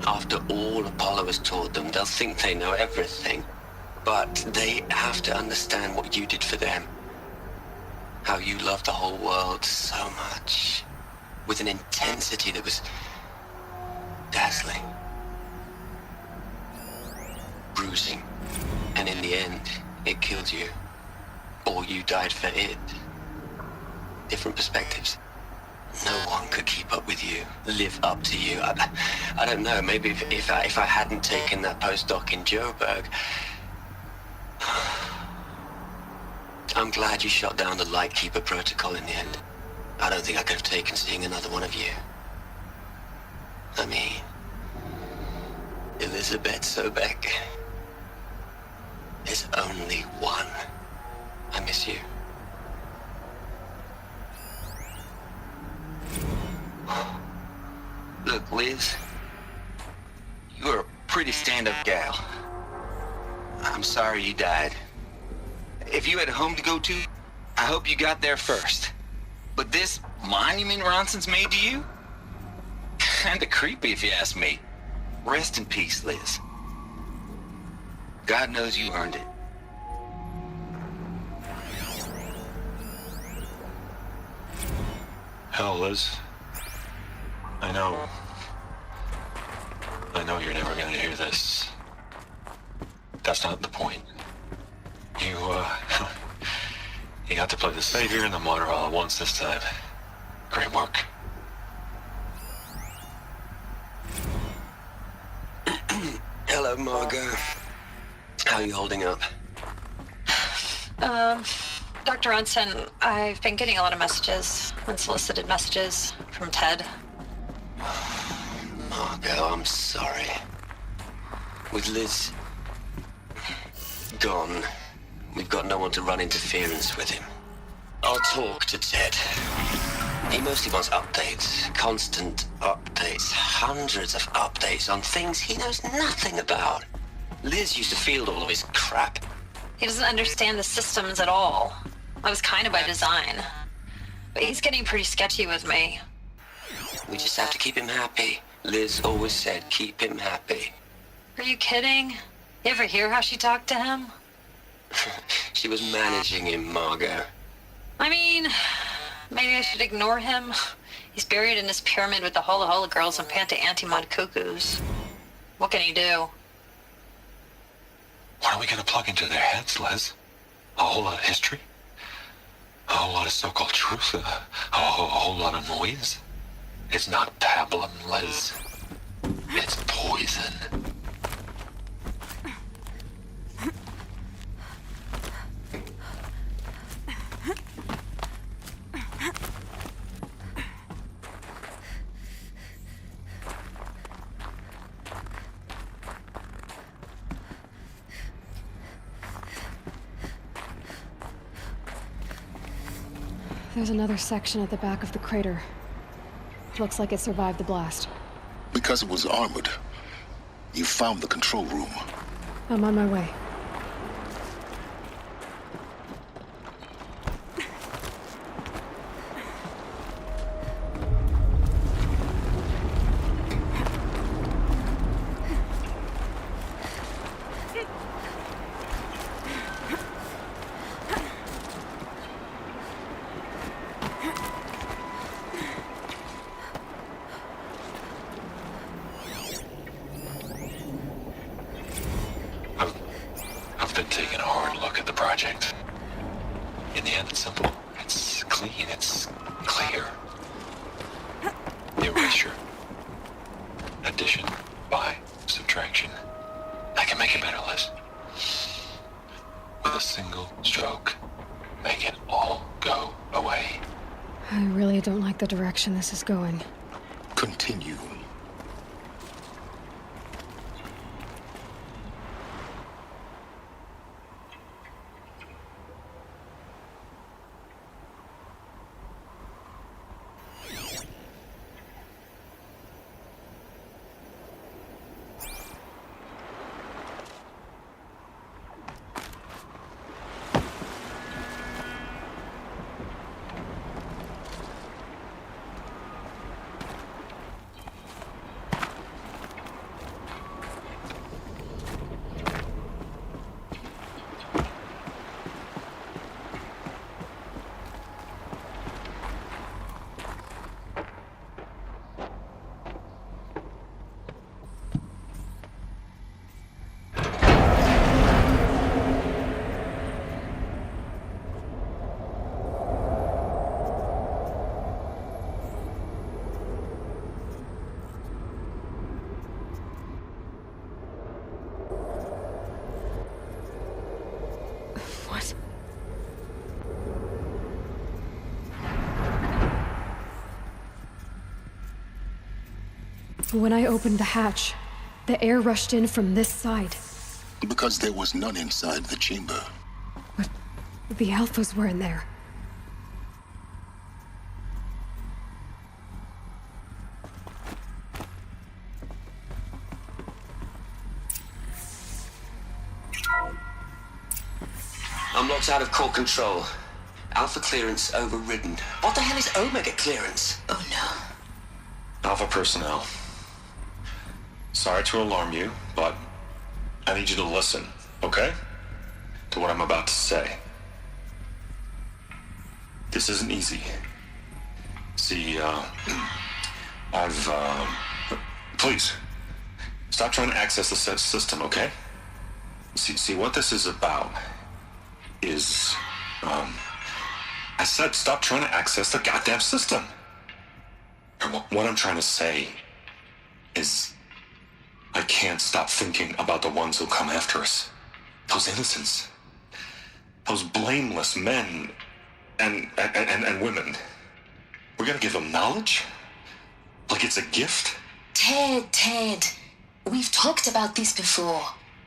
After all Apollo has taught them, they'll think they know everything. But they have to understand what you did for them. How you loved the whole world so much. With an intensity that was dazzling. Bruising. And in the end, it killed you. Or you died for it. Different perspectives. No one could keep up with you, live up to you. I don't know, maybe if I hadn't taken that postdoc in Joburg. I'm glad you shot down the Lightkeeper protocol in the end. I don't think I could have taken seeing another one of you. I mean, Elizabeth Sobek. There's only one. I miss you. Look, Liz, pretty stand-up gal. I'm sorry you died. If you had a home to go to, I hope you got there first. But this monument Ronson's made to you? Kinda creepy if you ask me. Rest in peace, Liz. God knows you earned it. Hell, Liz. I know you're never gonna hear this. That's not the point. You got to play the savior and the martyr all at once this time. Great work. Hello, Margot. How are you holding up? Dr. Ronson, I've been getting a lot of messages, unsolicited messages from Ted. Margot, I'm sorry. With Liz gone, we've got no one to run interference with him. I'll talk to Ted. He mostly wants updates, constant updates, hundreds of updates on things he knows nothing about. Liz used to field all of his crap. He doesn't understand the systems at all. That was kind of by design. But he's getting pretty sketchy with me. We just have to keep him happy. Liz always said, keep him happy. Are you kidding? You ever hear how she talked to him? She was managing him, Margot. I mean, maybe I should ignore him. He's buried in his pyramid with the Hola Hola girls and Panta Antimod cuckoos. What can he do? What are we gonna plug into their heads, Liz? A whole lot of history? A whole lot of so-called truth? A whole lot of noise? It's not pablum, Liz. It's poison. There's another section at the back of the crater. Looks like it survived the blast. Because it was armored, you found the control room. I'm on my way. I've been taking a hard look at the project. In the end, it's simple. It's clean. It's clear. Erasure. Addition by subtraction. I can make it better, Liz. With a single stroke, make it all go away. I really don't like the direction this is going. Continue. When I opened the hatch, the air rushed in from this side. Because there was none inside the chamber. But the alphas were in there. I'm locked out of core control. Alpha clearance overridden. What the hell is Omega clearance? Oh no. Alpha personnel. Sorry to alarm you, but I need you to listen, okay? To what I'm about to say. This isn't easy. See, please, stop trying to access the system, okay? See, what this is about is, I said stop trying to access the goddamn system. And what I'm trying to say is, I can't stop thinking about the ones who'll come after us. Those innocents. Those blameless men and women. We're gonna give them knowledge? Like it's a gift? Ted. We've talked about this before.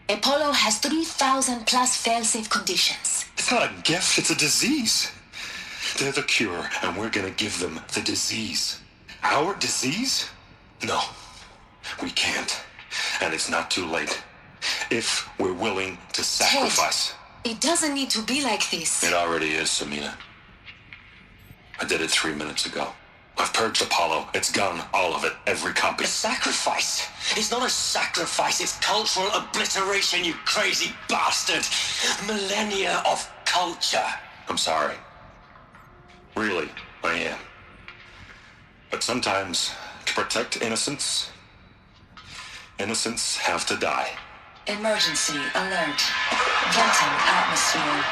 Apollo has 3,000 plus fail-safe conditions. It's not a gift, it's a disease. They're the cure, and we're gonna give them the disease. Our disease? No, we can't. And it's not too late. If we're willing to sacrifice. Ted, it doesn't need to be like this. It already is, Samina. I did it 3 minutes ago. I've purged Apollo. It's gone, all of it, every copy. A sacrifice? It's not a sacrifice, it's cultural obliteration, you crazy bastard! Millennia of culture! I'm sorry. Really, I am. But sometimes, to protect innocence have to die. Emergency alert. Venting atmosphere.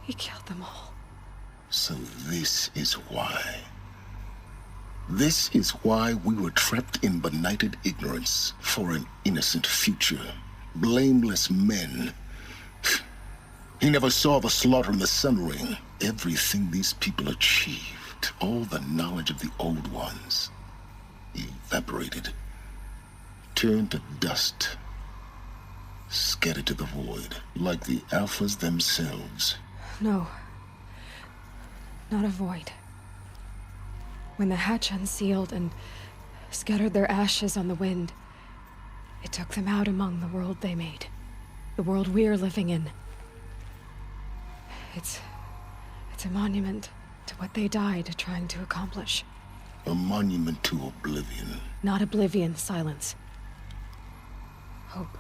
He killed them all. So this is why. This is why we were trapped in benighted ignorance for an innocent future. Blameless men. He never saw the slaughter in the Sun Ring. Everything these people achieved, all the knowledge of the old ones, evaporated, turned to dust, scattered to the void, like the Alphas themselves. No. Not a void. When the hatch unsealed and scattered their ashes on the wind, it took them out among the world they made. The world we're living in. It's a monument to what they died trying to accomplish. A monument to oblivion. Not oblivion, silence. Hope.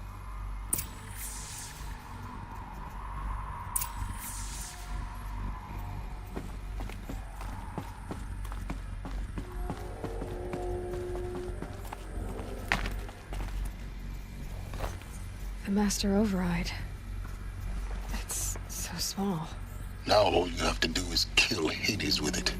The Master Override. It's so small. Now all you have to do is kill Hades with it.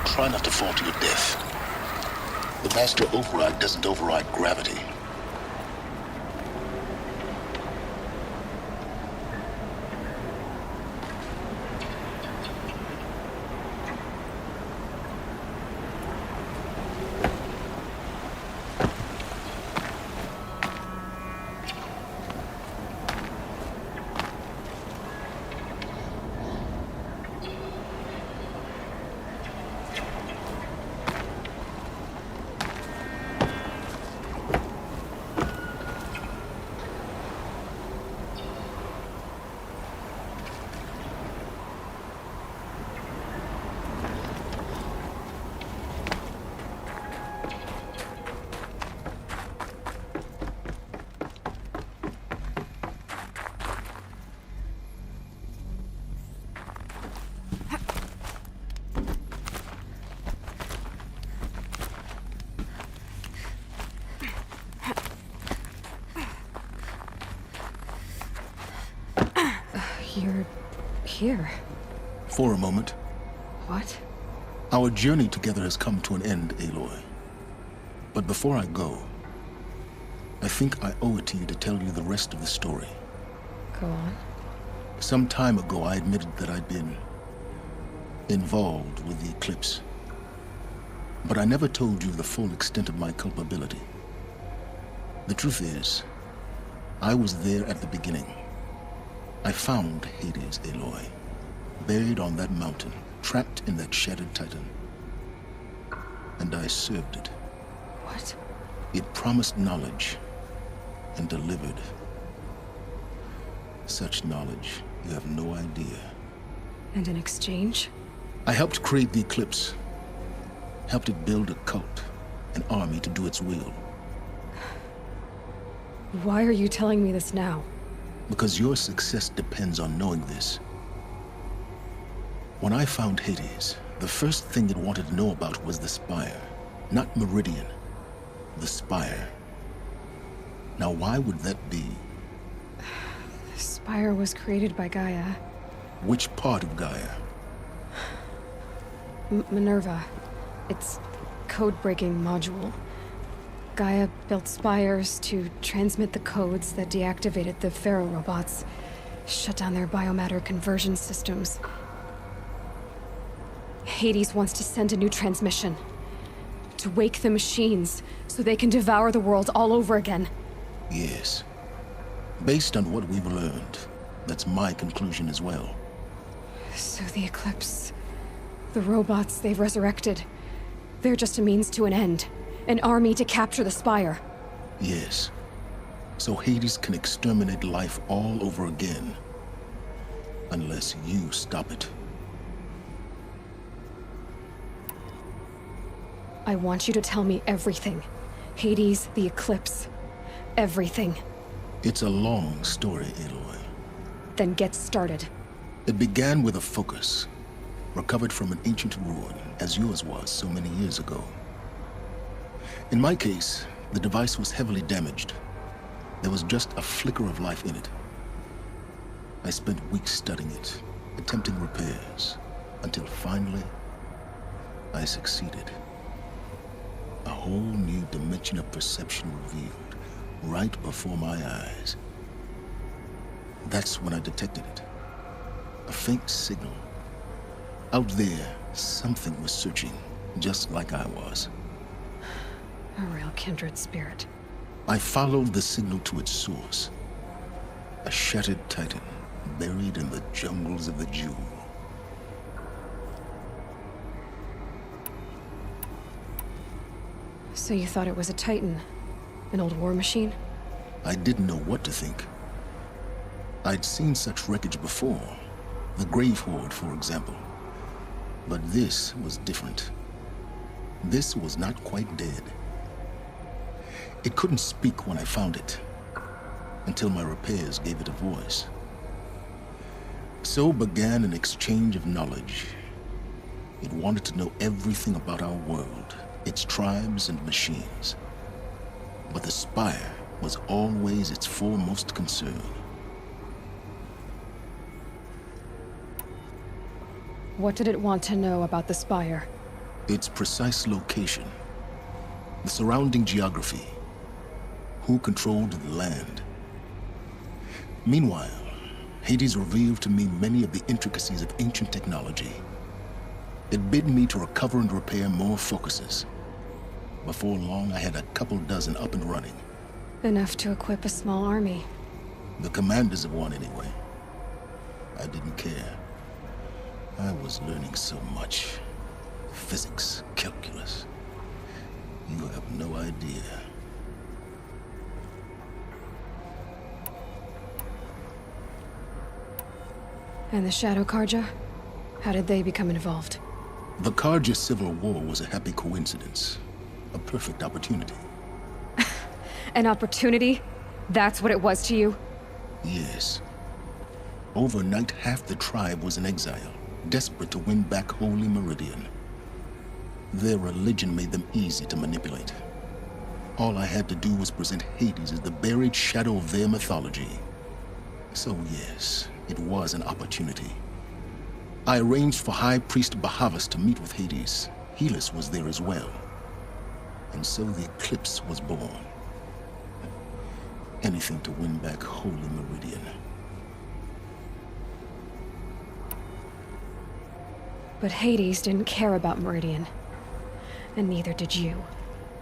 Try not to fall to your death. The Master Override doesn't override gravity. You're here. For a moment. What? Our journey together has come to an end, Aloy. But before I go, I think I owe it to you to tell you the rest of the story. Go on. Some time ago, I admitted that I'd been involved with the eclipse. But I never told you the full extent of my culpability. The truth is, I was there at the beginning. I found Hades, Aloy, buried on that mountain, trapped in that shattered titan. And I served it. What? It promised knowledge and delivered. Such knowledge, you have no idea. And in exchange? I helped create the eclipse. Helped it build a cult, an army to do its will. Why are you telling me this now? Because your success depends on knowing this. When I found Hades, the first thing it wanted to know about was the Spire. Not Meridian. The Spire. Now why would that be? The Spire was created by Gaia. Which part of Gaia? Minerva. Its code-breaking module. Gaia built spires to transmit the codes that deactivated the Pharaoh robots, shut down their biomatter conversion systems. Hades wants to send a new transmission. To wake the machines, so they can devour the world all over again. Yes. Based on what we've learned, that's my conclusion as well. So the Eclipse... the robots they've resurrected... they're just a means to an end. An army to capture the Spire. Yes. So Hades can exterminate life all over again. Unless you stop it. I want you to tell me everything. Hades, the Eclipse. Everything. It's a long story, Aloy. Then get started. It began with a focus. Recovered from an ancient ruin, as yours was so many years ago. In my case, the device was heavily damaged. There was just a flicker of life in it. I spent weeks studying it, attempting repairs, until finally, I succeeded. A whole new dimension of perception revealed, right before my eyes. That's when I detected it. A faint signal. Out there, something was searching, just like I was. A real kindred spirit. I followed the signal to its source. A shattered titan, buried in the jungles of the Jewel. So you thought it was a titan? An old war machine? I didn't know what to think. I'd seen such wreckage before. The Grave Horde, for example. But this was different. This was not quite dead. It couldn't speak when I found it, until my repairs gave it a voice. So began an exchange of knowledge. It wanted to know everything about our world, its tribes and machines. But the Spire was always its foremost concern. What did it want to know about the Spire? Its precise location, the surrounding geography, who controlled the land. Meanwhile, Hades revealed to me many of the intricacies of ancient technology. It bid me to recover and repair more focuses. Before long, I had a couple dozen up and running. Enough to equip a small army. The commanders of one, anyway. I didn't care. I was learning so much. Physics, calculus. You have no idea. And the Shadow Karja? How did they become involved? The Karja Civil War was a happy coincidence. A perfect opportunity. An opportunity? That's what it was to you? Yes. Overnight, half the tribe was in exile, desperate to win back Holy Meridian. Their religion made them easy to manipulate. All I had to do was present Hades as the buried shadow of their mythology. So yes, It was an opportunity. I arranged for High Priest Bahavas to meet with Hades. Helis was there as well. And so the eclipse was born. Anything to win back Holy Meridian. But Hades didn't care about Meridian. And neither did you.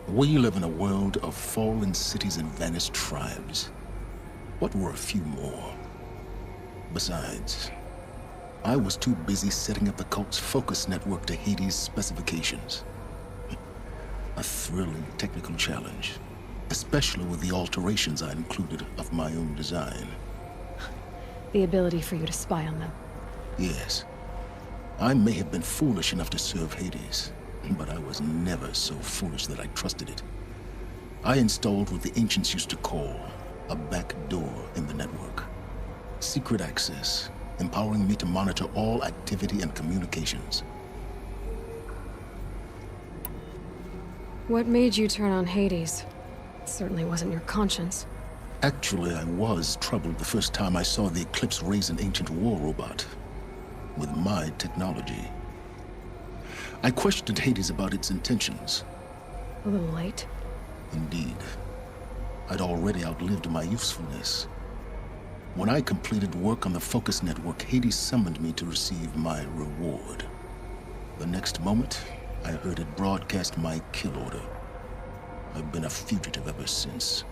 We live in a world of fallen cities and vanished tribes. What were a few more? Besides, I was too busy setting up the cult's focus network to Hades' specifications. A thrilling technical challenge, especially with the alterations I included of my own design. The ability for you to spy on them. Yes. I may have been foolish enough to serve Hades, but I was never so foolish that I trusted it. I installed what the ancients used to call a back door in the network. Secret access, empowering me to monitor all activity and communications. What made you turn on Hades? It certainly wasn't your conscience. Actually, I was troubled the first time I saw the Eclipse raise an ancient war robot with my technology. I questioned Hades about its intentions. A little late. Indeed. I'd already outlived my usefulness. When I completed work on the Focus Network, Hades summoned me to receive my reward. The next moment, I heard it broadcast my kill order. I've been a fugitive ever since.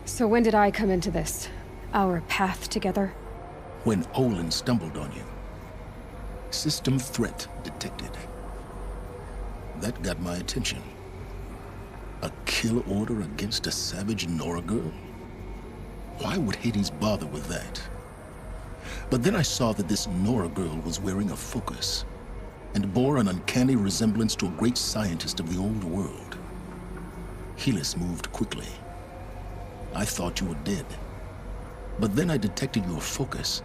So when did I come into this? Our path together? When Olin stumbled on you. System threat detected. That got my attention. A kill order against a savage Nora girl? Why would Hades bother with that? But then I saw that this Nora girl was wearing a focus, and bore an uncanny resemblance to a great scientist of the old world. Helis moved quickly. I thought you were dead. But then I detected your focus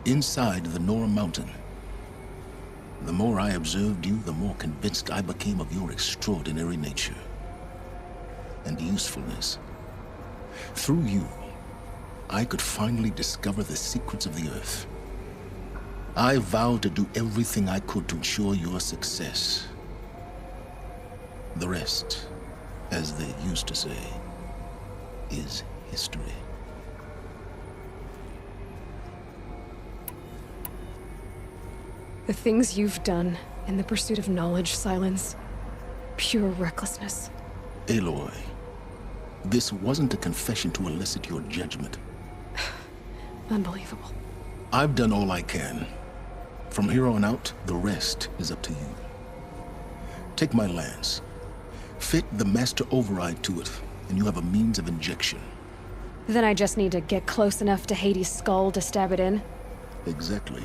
inside the Nora mountain. The more I observed you, the more convinced I became of your extraordinary nature and usefulness. Through you, I could finally discover the secrets of the Earth. I vowed to do everything I could to ensure your success. The rest, as they used to say, is history. The things you've done in the pursuit of knowledge, Silence. Pure recklessness. Aloy, this wasn't a confession to elicit your judgment. Unbelievable. I've done all I can. From here on out, the rest is up to you. Take my lance. Fit the master override to it, and you have a means of injection. Then I just need to get close enough to Hades' skull to stab it in? Exactly.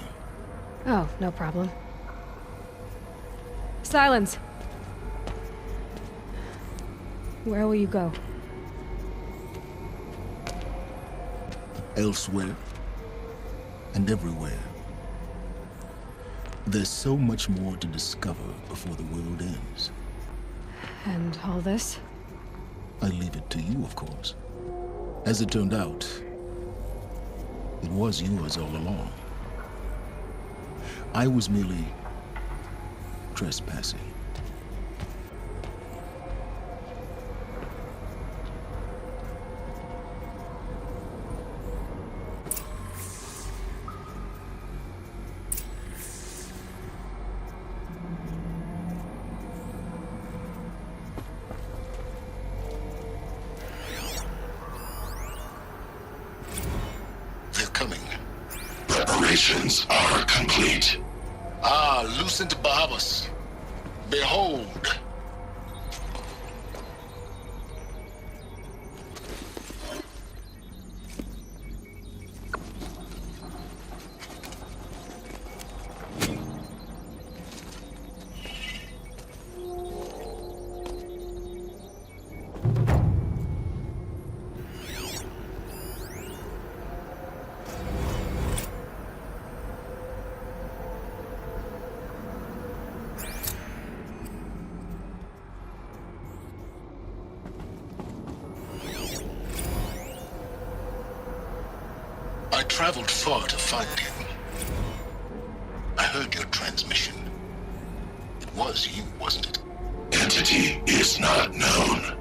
Oh, no problem. Silence! Where will you go? Elsewhere. And everywhere. There's so much more to discover before the world ends. And all this? I leave it to you, of course. As it turned out, it was yours all along. I was merely trespassing. They're coming. Preparations are complete. Ah, loosen to Bahavas. Behold. I traveled far to find you. I heard your transmission. It was you, wasn't it? Entity is not known.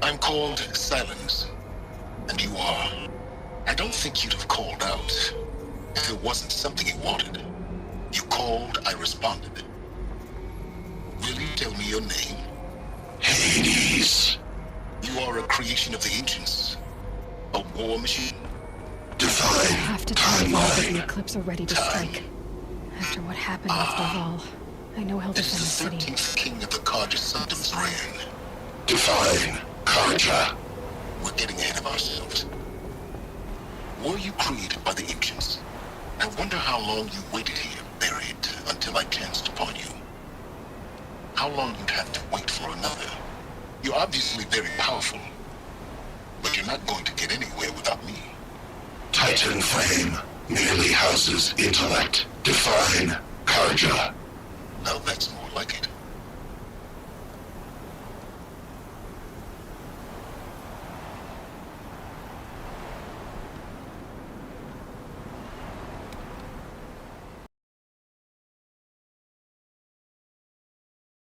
I'm called Silence, and you are. I don't think you'd have called out if it wasn't something you wanted. You called, I responded. Will you tell me your name? Hades. You are a creation of the ancients. A war machine. I have to tell Val that the Eclipse are ready to strike. After what happened with Befell, I know he'll defend the city. This is the 13th king of the Karja Sanctum's reign. Define Karja. We're getting ahead of ourselves. Were you created by the ancients? I wonder how long you waited here, buried, until I chanced upon you. How long you'd have to wait for another. You're obviously very powerful, but you're not going to get anywhere without me. Titan Flame merely houses intellect. Define Karja. Now that's more like it.